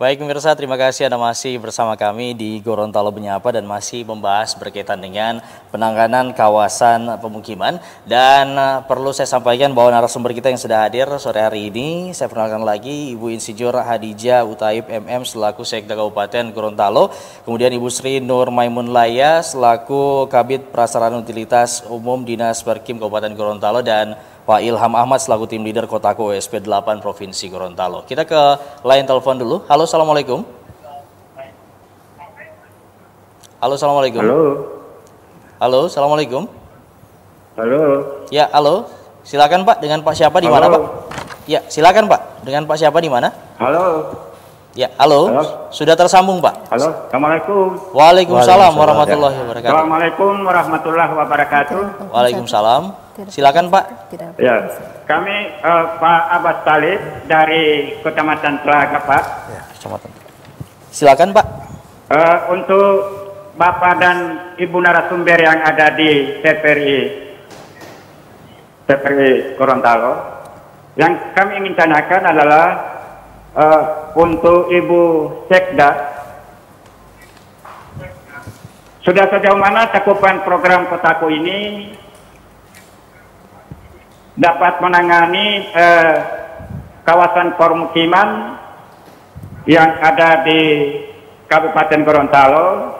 Baik pemirsa, terima kasih Anda masih bersama kami di Gorontalo Menyapa dan masih membahas berkaitan dengan penanganan kawasan pemukiman. Dan perlu saya sampaikan bahwa narasumber kita yang sudah hadir sore hari ini, saya perkenalkan lagi Ibu Insinyur Hadijah Utaib MM selaku Sekda Kabupaten Gorontalo, kemudian Ibu Sri Nur Maimun Laya selaku Kabid Prasarana Utilitas Umum Dinas Perkim Kabupaten Gorontalo, dan Pak Ilham Ahmad selaku tim leader Kotaku OSP 8 Provinsi Gorontalo. Kita ke line telepon dulu. Halo, assalamualaikum. Halo, assalamualaikum. Halo. Halo, assalamualaikum. Halo. Ya, halo. Silakan Pak. Dengan Pak siapa di mana Pak? Ya, silakan Pak. Dengan Pak siapa di mana? Halo. Ya, halo. Sudah tersambung Pak. Halo. Assalamualaikum. Waalaikumsalam warahmatullahi wabarakatuh. Assalamualaikum warahmatullahi wabarakatuh. Waalaikumsalam. Silakan Pak. Ya, kami Pak Abbas Talib dari Kecamatan Telaga Pak. Ya, Kecamatan. Silakan Pak. Untuk Bapak dan Ibu narasumber yang ada di TPRI Gorontalo, yang kami ingin tanyakan adalah untuk Ibu Sekda, sudah sejauh mana cakupan program Kotaku ini dapat menangani kawasan permukiman yang ada di Kabupaten Gorontalo,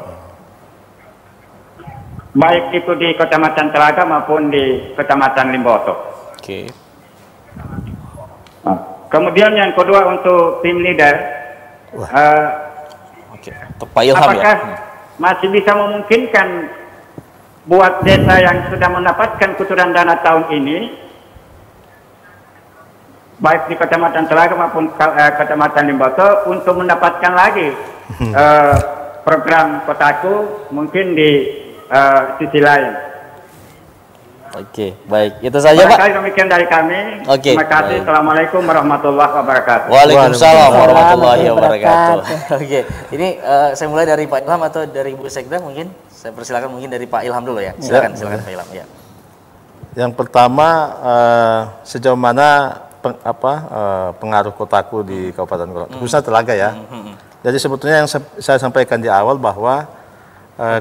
baik itu di Kecamatan Telaga maupun di Kecamatan Limboto. Oke. Kemudian yang kedua untuk tim leader, Pak Ilham apakah ya? masih bisa memungkinkan buat desa yang sudah mendapatkan kucuran dana tahun ini, baik di Kecamatan Telaga maupun Kecamatan Limboto, untuk mendapatkan lagi program Kotaku mungkin di sisi lain. Oke, baik. Itu saja Pak. Barangkali demikian dari kami. Oke. Terima kasih. Assalamualaikum warahmatullahi wabarakatuh. Waalaikumsalam warahmatullahi wabarakatuh. Oke, ini saya mulai dari Pak Ilham atau dari Bu Sekda mungkin? Saya persilakan mungkin dari Pak Ilham dulu ya. Silakan, silakan Pak Ilham ya. Yang pertama, sejauh mana pengaruh Kotaku di Kabupaten Gorontalo, khususnya Telaga ya. Jadi sebetulnya yang saya sampaikan di awal bahwa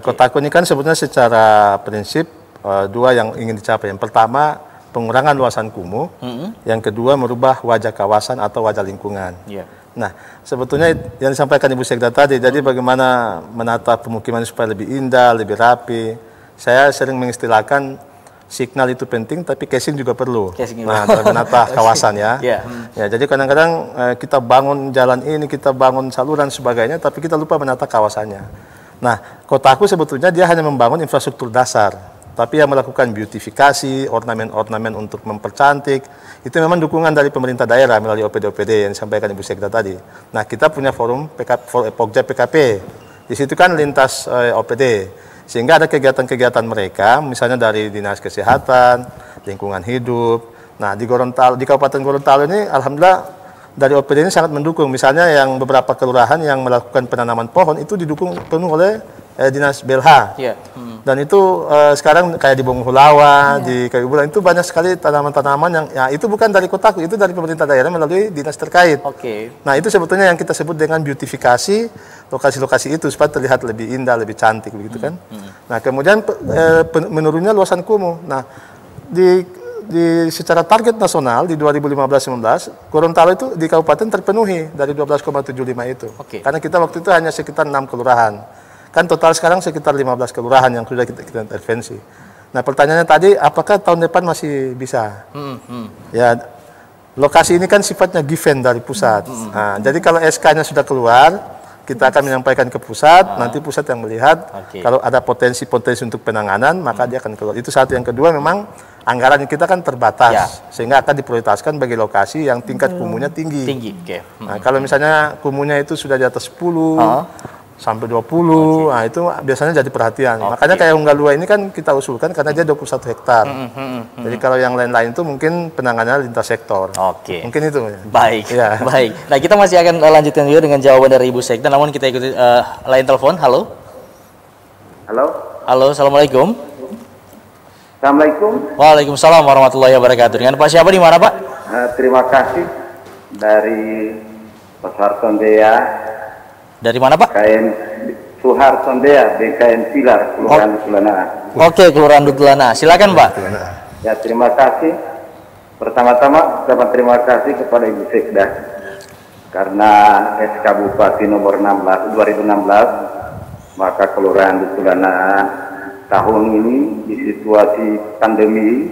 Kotaku ini kan sebetulnya secara prinsip dua yang ingin dicapai. Yang pertama, pengurangan luasan kumuh. Yang kedua, merubah wajah kawasan atau wajah lingkungan. Nah, sebetulnya yang disampaikan Ibu Sekda tadi, jadi bagaimana menata pemukiman supaya lebih indah, lebih rapi. Saya sering mengistilahkan signal itu penting, tapi casing juga perlu. Nah, dalam menata kawasan ya. Ya, jadi kadang-kadang kita bangun jalan ini, kita bangun saluran sebagainya, tapi kita lupa menata kawasannya. Nah, Kotaku sebetulnya dia hanya membangun infrastruktur dasar, tapi yang melakukan beautifikasi, ornamen-ornamen untuk mempercantik, itu memang dukungan dari pemerintah daerah melalui OPD-OPD yang disampaikan Ibu Sekda tadi. Nah, kita punya forum Pokja PKP, di situ kan lintas OPD, sehingga ada kegiatan-kegiatan mereka, misalnya dari Dinas Kesehatan, Lingkungan Hidup. Nah, di Gorontalo, di Kabupaten Gorontalo ini, alhamdulillah dari OPD ini sangat mendukung. Misalnya yang beberapa kelurahan yang melakukan penanaman pohon itu didukung penuh oleh dinas BLH. Iya. Dan itu sekarang kayak di Bonghulawa, di Kayu Bulan itu banyak sekali tanaman-tanaman yang ya itu bukan dari kotaku, itu dari pemerintah daerah melalui dinas terkait. Nah, itu sebetulnya yang kita sebut dengan beautifikasi lokasi-lokasi itu supaya terlihat lebih indah, lebih cantik begitu kan. Nah, kemudian menurunnya luasan kumuh. Nah, secara target nasional di 2015-19 Gorontalo itu di kabupaten terpenuhi dari 12,75 itu. Karena kita waktu itu hanya sekitar 6 kelurahan. Kan total sekarang sekitar 15 kelurahan yang sudah kita intervensi. Nah, pertanyaannya tadi, apakah tahun depan masih bisa? Ya, lokasi ini kan sifatnya given dari pusat. Nah, jadi kalau SK-nya sudah keluar, kita akan menyampaikan ke pusat, nanti pusat yang melihat kalau ada potensi-potensi untuk penanganan, maka dia akan keluar. Itu satu. Yang kedua, memang anggaran kita kan terbatas, sehingga akan diprioritaskan bagi lokasi yang tingkat kumuhnya tinggi. Nah, kalau misalnya kumuhnya itu sudah di atas 10, sampai 20, nah itu biasanya jadi perhatian. Makanya kayak Unggalua ini kan kita usulkan karena dia 21 hektar. Jadi kalau yang lain-lain itu mungkin penanganannya lintas sektor. Mungkin itu. Baik, baik. Nah, kita masih akan lanjutkan juga dengan jawaban dari Ibu Sekda, namun kita ikuti line telepon. Halo. Halo. Halo, Assalamualaikum. Assalamualaikum. Waalaikumsalam warahmatullahi wabarakatuh. Dengan Pak siapa di mana, Pak? Terima kasih dari Pak Suhartondea. Dari mana, Pak? Suhartondea, BKN Pilar, Kelurahan Dutulana. Oke, Kelurahan Dutulana. Silakan, Pak. Ya, terima kasih. Pertama-tama, terima kasih kepada Ibu Sekda karena SK Bupati nomor 16 2016, maka Kelurahan Dutulana tahun ini di situasi pandemi,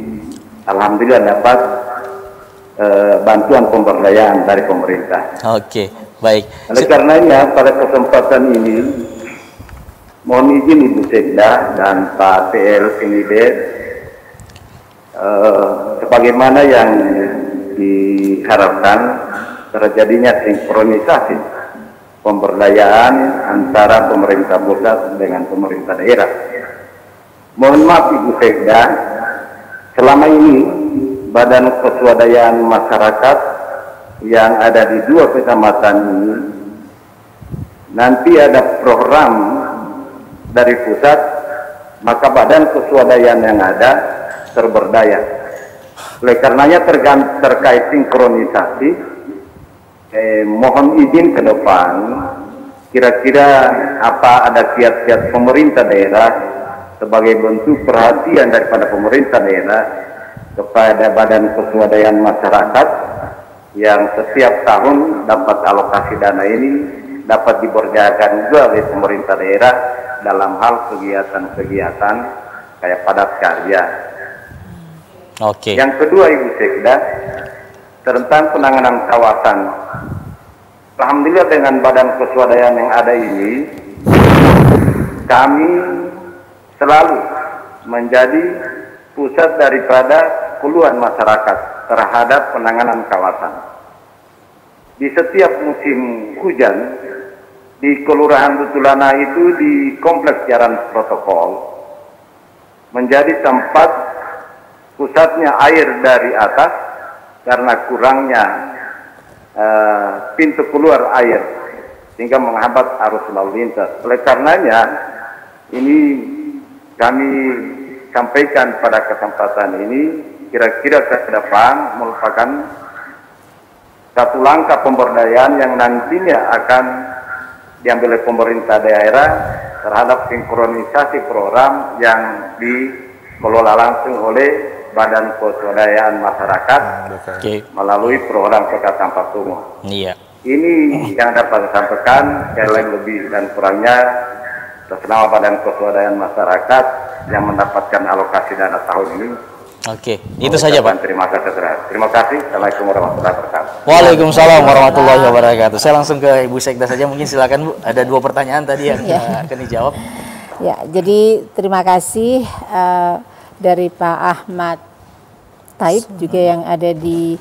alhamdulillah dapat bantuan pemberdayaan dari pemerintah. Baik. Oleh karenanya pada kesempatan ini mohon izin Ibu Sekda dan Pak TL PNID sebagaimana yang diharapkan terjadinya sinkronisasi pemberdayaan antara pemerintah pusat dengan pemerintah daerah. Mohon maaf Ibu Sekda, selama ini Badan Keswadayaan Masyarakat yang ada di 2 kecamatan ini nanti ada program dari pusat, maka badan keswadayaan yang ada terberdaya. Oleh karenanya terkait sinkronisasi, mohon izin ke depan kira-kira apa ada kiat-kiat pemerintah daerah sebagai bentuk perhatian daripada pemerintah daerah kepada badan keswadayaan masyarakat yang setiap tahun dapat alokasi dana ini dapat diberdayakan juga oleh pemerintah daerah dalam hal kegiatan-kegiatan kayak padat karya. Yang kedua Ibu Sekda, tentang penanganan kawasan. Alhamdulillah dengan badan keswadayaan yang ada ini, kami selalu menjadi pusat daripada keluhan masyarakat terhadap penanganan kawasan. Di setiap musim hujan, di Kelurahan Dutulana itu di Kompleks Jalan Protokol menjadi tempat pusatnya air dari atas karena kurangnya pintu keluar air sehingga menghambat arus lalu lintas. Oleh karenanya ini kami sampaikan pada kesempatan ini kira-kira ke depan merupakan satu langkah pemberdayaan yang nantinya akan diambil oleh pemerintah daerah terhadap sinkronisasi program yang dikelola langsung oleh Badan Keswadayaan Masyarakat melalui program Kota Tanpa Kumuh. Ini yang dapat saya sampaikan, sekali lagi lebih dan kurangnya atas nama Badan Keswadayaan Masyarakat yang mendapatkan alokasi dana tahun ini. Itu saja Pak. Terima kasih. Terima kasih. Assalamualaikum warahmatullahi wabarakatuh. Waalaikumsalam warahmatullahi wabarakatuh. Saya langsung ke Ibu Sekda saja, mungkin silakan Bu. Ada 2 pertanyaan tadi yang akan dijawab. Ya, jadi terima kasih dari Pak Ahmad Taib juga yang ada di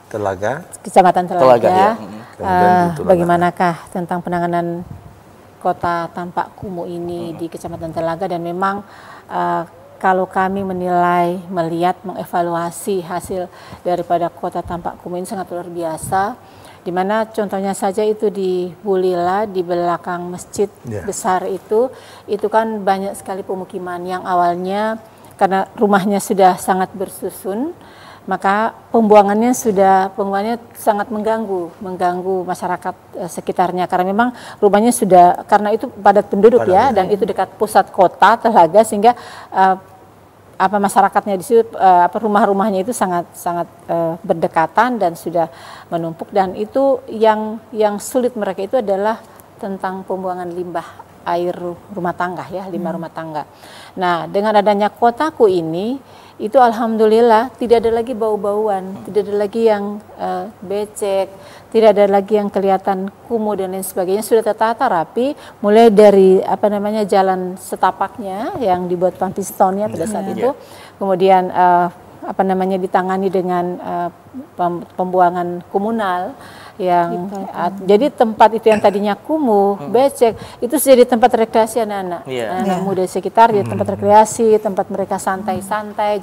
Telaga, Kecamatan Telaga. Ya. Bagaimanakah tentang penanganan Kota Tanpa Kumuh ini di Kecamatan Telaga, dan memang kalau kami melihat, mengevaluasi hasil daripada Kota Tanpa Kumuh ini sangat luar biasa. Dimana contohnya saja itu di Bulila, di belakang masjid besar itu kan banyak sekali pemukiman yang awalnya karena rumahnya sudah sangat bersusun, maka pembuangannya sangat mengganggu masyarakat sekitarnya karena memang rumahnya sudah, karena itu padat penduduk dan itu dekat pusat kota Telaga, sehingga masyarakatnya di situ rumah-rumahnya itu sangat berdekatan dan sudah menumpuk, dan itu yang sulit mereka itu adalah tentang pembuangan limbah air rumah tangga limbah rumah tangga. Nah, dengan adanya Kotaku ini itu alhamdulillah tidak ada lagi bau-bauan, tidak ada lagi yang becek, tidak ada lagi yang kelihatan kumuh dan lain sebagainya, sudah tertata rapi, mulai dari jalan setapaknya yang dibuat pistonnya pada saat itu, kemudian ditangani dengan pembuangan komunal yang jadi tempat itu yang tadinya kumuh, becek, itu jadi tempat rekreasi anak-anak muda sekitar, jadi tempat rekreasi, tempat mereka santai-santai.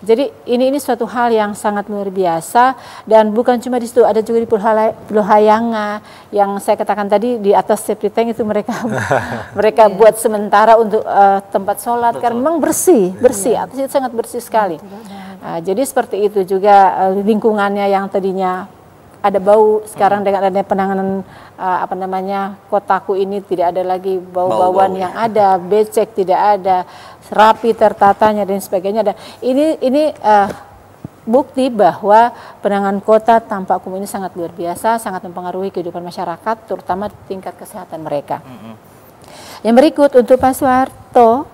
Jadi ini suatu hal yang sangat luar biasa, dan bukan cuma di situ, ada juga di Pulau Hayanga yang saya katakan tadi, di atas septic tank itu mereka buat sementara untuk tempat sholat. Karena memang bersih, atas itu sangat bersih sekali. Jadi seperti itu juga lingkungannya yang tadinya ada bau, sekarang dengan adanya penanganan Kotaku ini tidak ada lagi bau-bauan yang ada, becek tidak ada, rapi tertatanya dan sebagainya. Dan ini bukti bahwa penanganan kota tanpa kumuh ini sangat luar biasa, sangat mempengaruhi kehidupan masyarakat, terutama tingkat kesehatan mereka. Yang berikut untuk Pak Soeharto.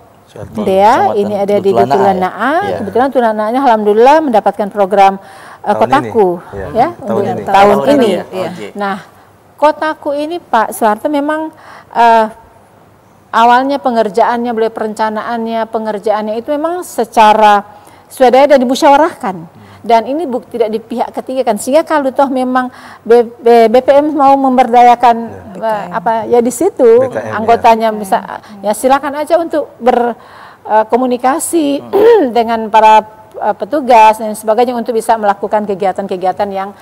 Dea, ini ada di Dutulanaa. Kebetulan Dutulanaa-nya alhamdulillah mendapatkan program Kotaku untuk tahun ini. Nah, Kotaku ini Pak Soeharto memang awalnya pengerjaannya, mulai perencanaannya, pengerjaannya itu memang secara swadaya dan dimusyawarahkan. Dan ini tidak di pihak ketiga kan, sehingga kalau toh memang BPM mau memberdayakan di situ anggotanya bisa silakan aja untuk berkomunikasi dengan para petugas dan sebagainya untuk bisa melakukan kegiatan-kegiatan yang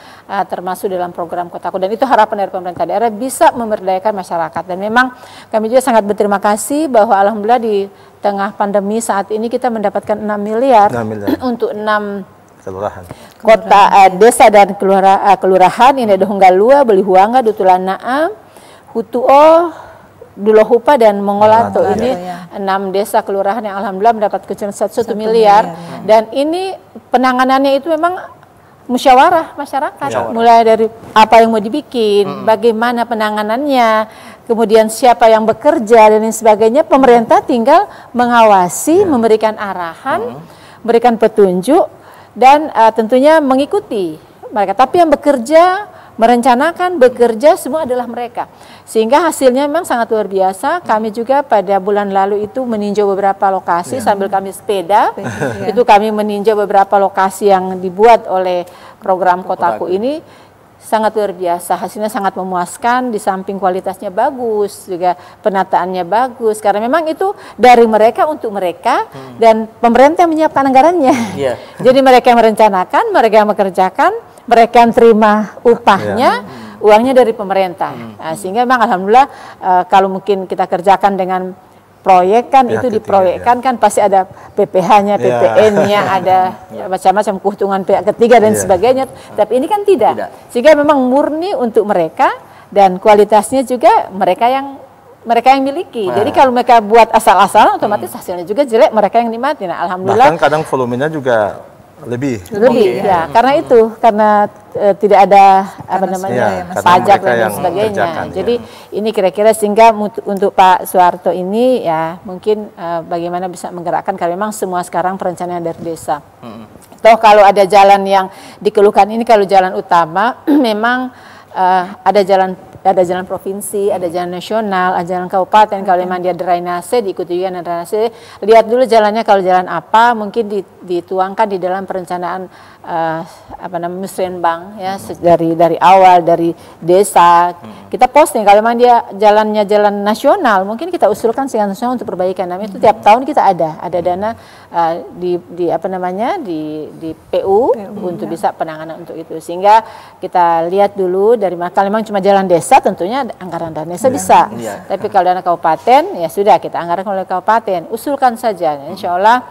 termasuk dalam program Kotaku, dan itu harapan dari pemerintah daerah bisa memberdayakan masyarakat. Dan memang kami juga sangat berterima kasih bahwa alhamdulillah di tengah pandemi saat ini kita mendapatkan 6 miliar untuk 6 kota, desa dan kelurahan. Ini ada Hunggalua, Belihuanga, Dutulanaa, Hutuo, Dulohupa dan Mongolato. Ini 6 desa kelurahan yang alhamdulillah mendapat kecil 1 miliar. Dan ini penanganannya itu memang musyawarah masyarakat. Mulai dari apa yang mau dibikin, bagaimana penanganannya, kemudian siapa yang bekerja dan lain sebagainya. Pemerintah tinggal mengawasi, memberikan arahan, memberikan petunjuk, dan tentunya mengikuti mereka. Tapi yang bekerja, merencanakan, bekerja semua adalah mereka. Sehingga hasilnya memang sangat luar biasa. Kami juga pada bulan lalu itu meninjau beberapa lokasi sambil kami sepeda. Itu kami meninjau beberapa lokasi yang dibuat oleh program Kotaku ini. Sangat luar biasa, hasilnya sangat memuaskan, di samping kualitasnya bagus, juga penataannya bagus, karena memang itu dari mereka untuk mereka, dan pemerintah yang menyiapkan anggarannya. Jadi mereka yang merencanakan, mereka yang mengerjakan, mereka yang terima upahnya, uangnya dari pemerintah. Sehingga memang alhamdulillah kalau mungkin kita kerjakan dengan proyek kan itu diproyekkan kan pasti ada PPH-nya, PPN-nya, ada macam-macam keuntungan pihak ketiga dan sebagainya. Tapi ini kan tidak. Sehingga memang murni untuk mereka, dan kualitasnya juga mereka yang miliki. Jadi kalau mereka buat asal-asalan otomatis hasilnya juga jelek, mereka yang nikmati. Nah, alhamdulillah. Bahkan kadang volumenya juga lebih karena itu tidak ada pajak dan sebagainya. Jadi ini kira-kira sehingga untuk Pak Soeharto ini mungkin bagaimana bisa menggerakkan, karena memang semua sekarang perencanaan dari desa. Toh kalau ada jalan yang dikeluhkan ini, kalau jalan utama memang ada jalan provinsi, ada jalan nasional, ada jalan kabupaten. Kalau memang dia drainase, diikuti juga dengan drainase. Lihat dulu jalannya, kalau jalan apa mungkin dituangkan di dalam perencanaan musrenbang dari awal, dari desa. Kita posting kalau memang dia jalannya jalan nasional, mungkin kita usulkan secara nasional untuk perbaikan. Itu tiap tahun kita ada dana di apa namanya di PU untuk bisa penanganan untuk itu, sehingga kita lihat dulu dari kalau memang cuma jalan desa tentunya anggaran dana desa bisa, tapi kalau dana kabupaten ya sudah kita anggarkan oleh kabupaten, usulkan saja, insya Allah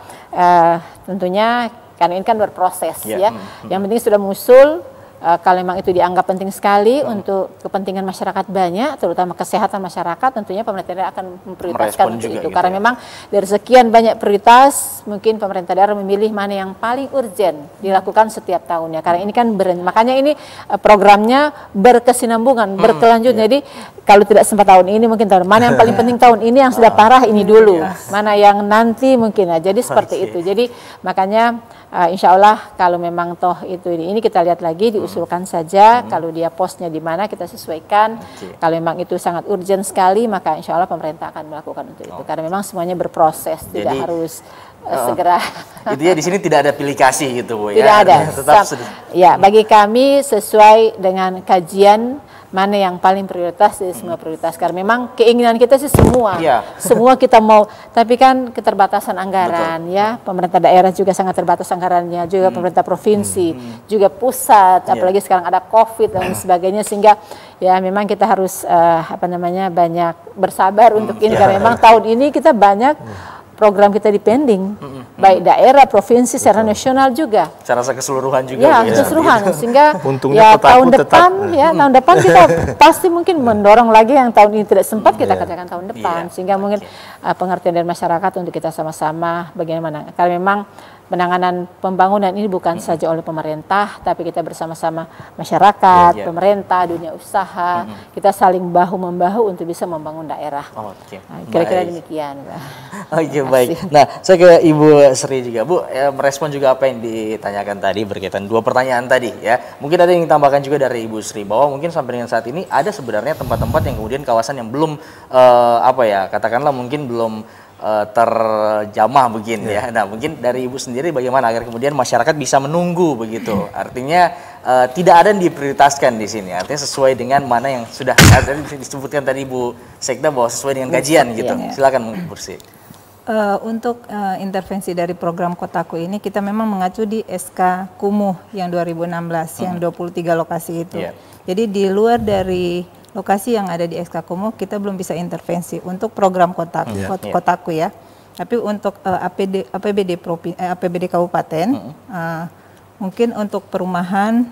tentunya karena ini kan berproses ya, yang penting sudah mengusul. Kalau memang itu dianggap penting sekali untuk kepentingan masyarakat banyak, terutama kesehatan masyarakat, tentunya pemerintah daerah akan memprioritaskan untuk itu. Karena memang dari sekian banyak prioritas, mungkin pemerintah daerah memilih mana yang paling urgent dilakukan setiap tahunnya. Karena ini kan makanya ini programnya berkesinambungan, berkelanjutan. Jadi kalau tidak sempat tahun ini, mungkin tahun mana yang paling penting tahun ini yang sudah parah ini dulu, mana yang nanti mungkin. Jadi seperti itu. Jadi makanya insya Allah kalau memang toh itu ini kita lihat lagi, diusulkan saja, kalau dia posnya di mana kita sesuaikan. Kalau memang itu sangat urgent sekali, maka insya Allah pemerintah akan melakukan untuk itu. Karena memang semuanya berproses, tidak harus segera. Intinya di sini tidak ada pilih kasih gitu Bu ya. Tidak ada. Tetap ya, bagi kami sesuai dengan kajian mana yang paling prioritas dari semua prioritas. Karena memang keinginan kita sih semua, semua kita mau, tapi kan keterbatasan anggaran ya. Pemerintah daerah juga sangat terbatas anggarannya, juga pemerintah provinsi, juga pusat, apalagi sekarang ada COVID dan sebagainya, sehingga ya memang kita harus apa namanya banyak bersabar untuk ini. Karena memang tahun ini kita banyak program kita dipending, baik daerah, provinsi, secara nasional juga. Secara keseluruhan juga. Ya, keseluruhan. Sehingga ya tahun depan kita pasti mungkin mendorong lagi yang tahun ini tidak sempat kita kerjakan tahun depan. Sehingga mungkin pengertian dari masyarakat untuk kita sama-sama bagaimana. Karena memang penanganan pembangunan ini bukan saja oleh pemerintah, tapi kita bersama-sama masyarakat, pemerintah, dunia usaha, kita saling bahu-membahu untuk bisa membangun daerah. Kira-kira demikian. Baik. Nah, saya ke Ibu Sri juga, Bu, merespon juga apa yang ditanyakan tadi berkaitan dua pertanyaan tadi ya. Mungkin ada yang ditambahkan juga dari Ibu Sri bahwa mungkin sampai dengan saat ini ada sebenarnya tempat-tempat yang kemudian kawasan yang belum katakanlah mungkin belum terjamah begini ya. Nah, mungkin dari Ibu sendiri bagaimana agar kemudian masyarakat bisa menunggu begitu. Artinya tidak ada yang diprioritaskan di sini. Artinya sesuai dengan mana yang sudah disebutkan tadi Ibu Sekda bahwa sesuai dengan kajian gitu. Silakan Bu Sri. Untuk intervensi dari program Kotaku ini kita memang mengacu di SK Kumuh yang 2016 yang 23 lokasi itu. Jadi di luar dari lokasi yang ada di SK Kumuh kita belum bisa intervensi untuk program Kotaku ya. Tapi untuk APBD kabupaten mungkin untuk perumahan,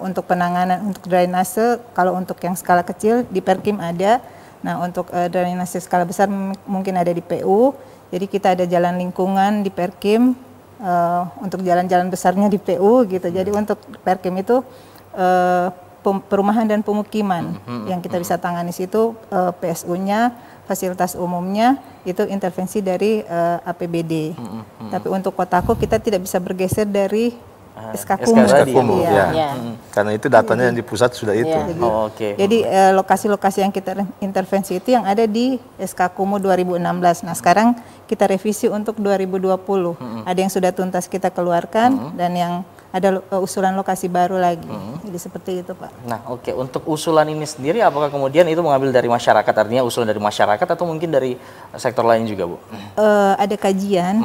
untuk penanganan untuk drainase, kalau untuk yang skala kecil di Perkim ada. Nah, untuk drainase skala besar mungkin ada di PU. Jadi kita ada jalan lingkungan di Perkim, untuk jalan-jalan besarnya di PU gitu. Jadi untuk Perkim itu perumahan dan pemukiman yang kita bisa tangani situ, PSU-nya, fasilitas umumnya itu intervensi dari APBD. Tapi untuk Kotaku kita tidak bisa bergeser dari SK Kumuh. Karena itu datanya yang di pusat sudah itu. Jadi lokasi-lokasi yang kita intervensi itu yang ada di SK Kumuh 2016. Nah, sekarang kita revisi untuk 2020. Ada yang sudah tuntas kita keluarkan dan yang ada usulan lokasi baru lagi. Jadi seperti itu, Pak. Nah, untuk usulan ini sendiri apakah kemudian itu mengambil dari masyarakat, artinya usulan dari masyarakat atau mungkin dari sektor lain juga, Bu? Ada kajian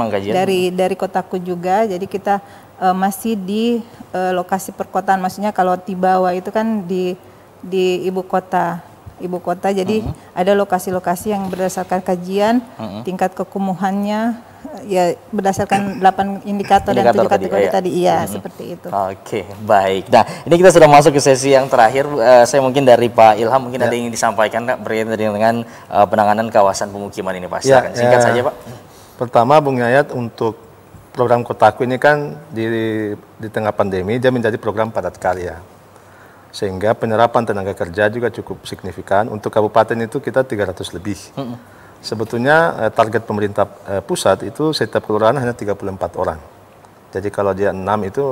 dari Kotaku juga. Jadi kita masih di lokasi perkotaan, maksudnya kalau di bawah itu kan di ibu kota. Jadi ada lokasi-lokasi yang berdasarkan kajian tingkat kekumuhannya ya berdasarkan 8 indikator dan 7 kategori tadi. Seperti itu. Baik. Nah, ini kita sudah masuk ke sesi yang terakhir. Saya mungkin dari Pak Ilham mungkin ada yang ingin disampaikan berkaitan dengan penanganan kawasan pemukiman ini, Pak. Silakan singkat saja, Pak. Pertama, Bung Yayat, untuk program Kotaku ini kan di tengah pandemi dia menjadi program padat karya. Sehingga penyerapan tenaga kerja juga cukup signifikan. Untuk kabupaten itu kita 300 lebih. Sebetulnya target pemerintah pusat itu setiap kelurahan hanya 34 orang. Jadi kalau dia 6 itu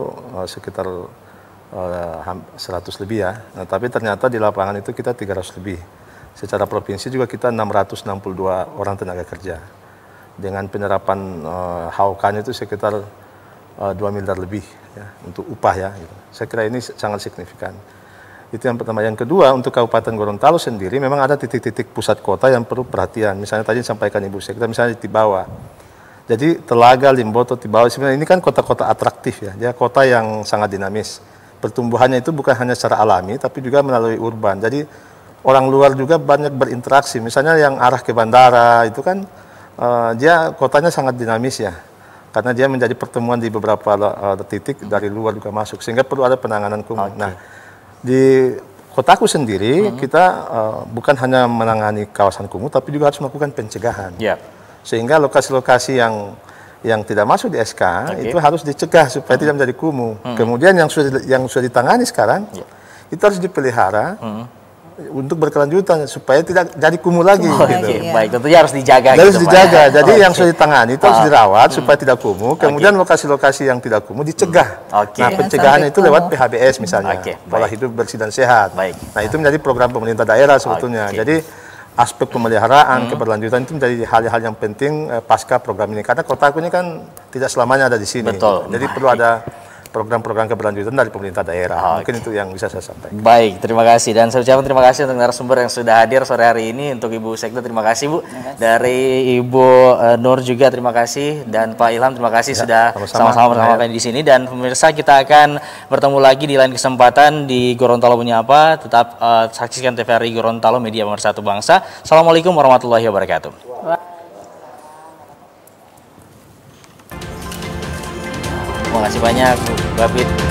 sekitar 100 lebih ya. Nah, tapi ternyata di lapangan itu kita 300 lebih. Secara provinsi juga kita 662 orang tenaga kerja. Dengan penyerapan HOK-nya itu sekitar 2 miliar lebih ya, untuk upah ya. Gitu. Saya kira ini sangat signifikan. Itu yang pertama. Yang kedua, untuk Kabupaten Gorontalo sendiri memang ada titik-titik pusat kota yang perlu perhatian. Misalnya tadi disampaikan Ibu Sekda, misalnya di bawah. Jadi Telaga, Limboto, Tibawa sebenarnya ini kan kota-kota atraktif ya, dia kota yang sangat dinamis. Pertumbuhannya itu bukan hanya secara alami, tapi juga melalui urban. Jadi orang luar juga banyak berinteraksi. Misalnya yang arah ke bandara itu kan dia kotanya sangat dinamis ya, karena dia menjadi pertemuan di beberapa titik dari luar juga masuk, sehingga perlu ada penanganan kumuh. Nah, di kotaku sendiri kita bukan hanya menangani kawasan kumuh, tapi juga harus melakukan pencegahan. Sehingga lokasi-lokasi yang tidak masuk di SK itu harus dicegah supaya tidak menjadi kumuh. Kemudian yang sudah ditangani sekarang itu harus dipelihara untuk berkelanjutan supaya tidak jadi kumuh lagi. Gitu. Baik, tentunya harus dijaga. Harus dijaga. Jadi yang sudah ditangani itu harus dirawat supaya tidak kumuh. Kemudian lokasi-lokasi yang tidak kumuh dicegah. Nah, pencegahan itu lewat PHBS misalnya, pola hidup bersih dan sehat. Nah, itu menjadi program pemerintah daerah sebetulnya. Jadi aspek pemeliharaan, keberlanjutan itu menjadi hal-hal yang penting pasca program ini. Karena kotaku ini kan tidak selamanya ada di sini. Betul. Jadi perlu ada program-program keberlanjutan dari pemerintah daerah. Mungkin itu yang bisa saya sampaikan. Baik, terima kasih. Dan saya ucapkan terima kasih untuk narasumber yang sudah hadir sore hari ini. Untuk Ibu Sekda, terima kasih Bu. Dari Ibu Nur juga terima kasih. Dan Pak Ilham, terima kasih sudah sama-sama bersama kami di sini. Dan pemirsa, kita akan bertemu lagi di lain kesempatan di Gorontalo Punya Apa. Tetap saksikan TVRI Gorontalo, media pemersatu bangsa. Assalamualaikum warahmatullahi wabarakatuh. Terima kasih banyak Bu Babit.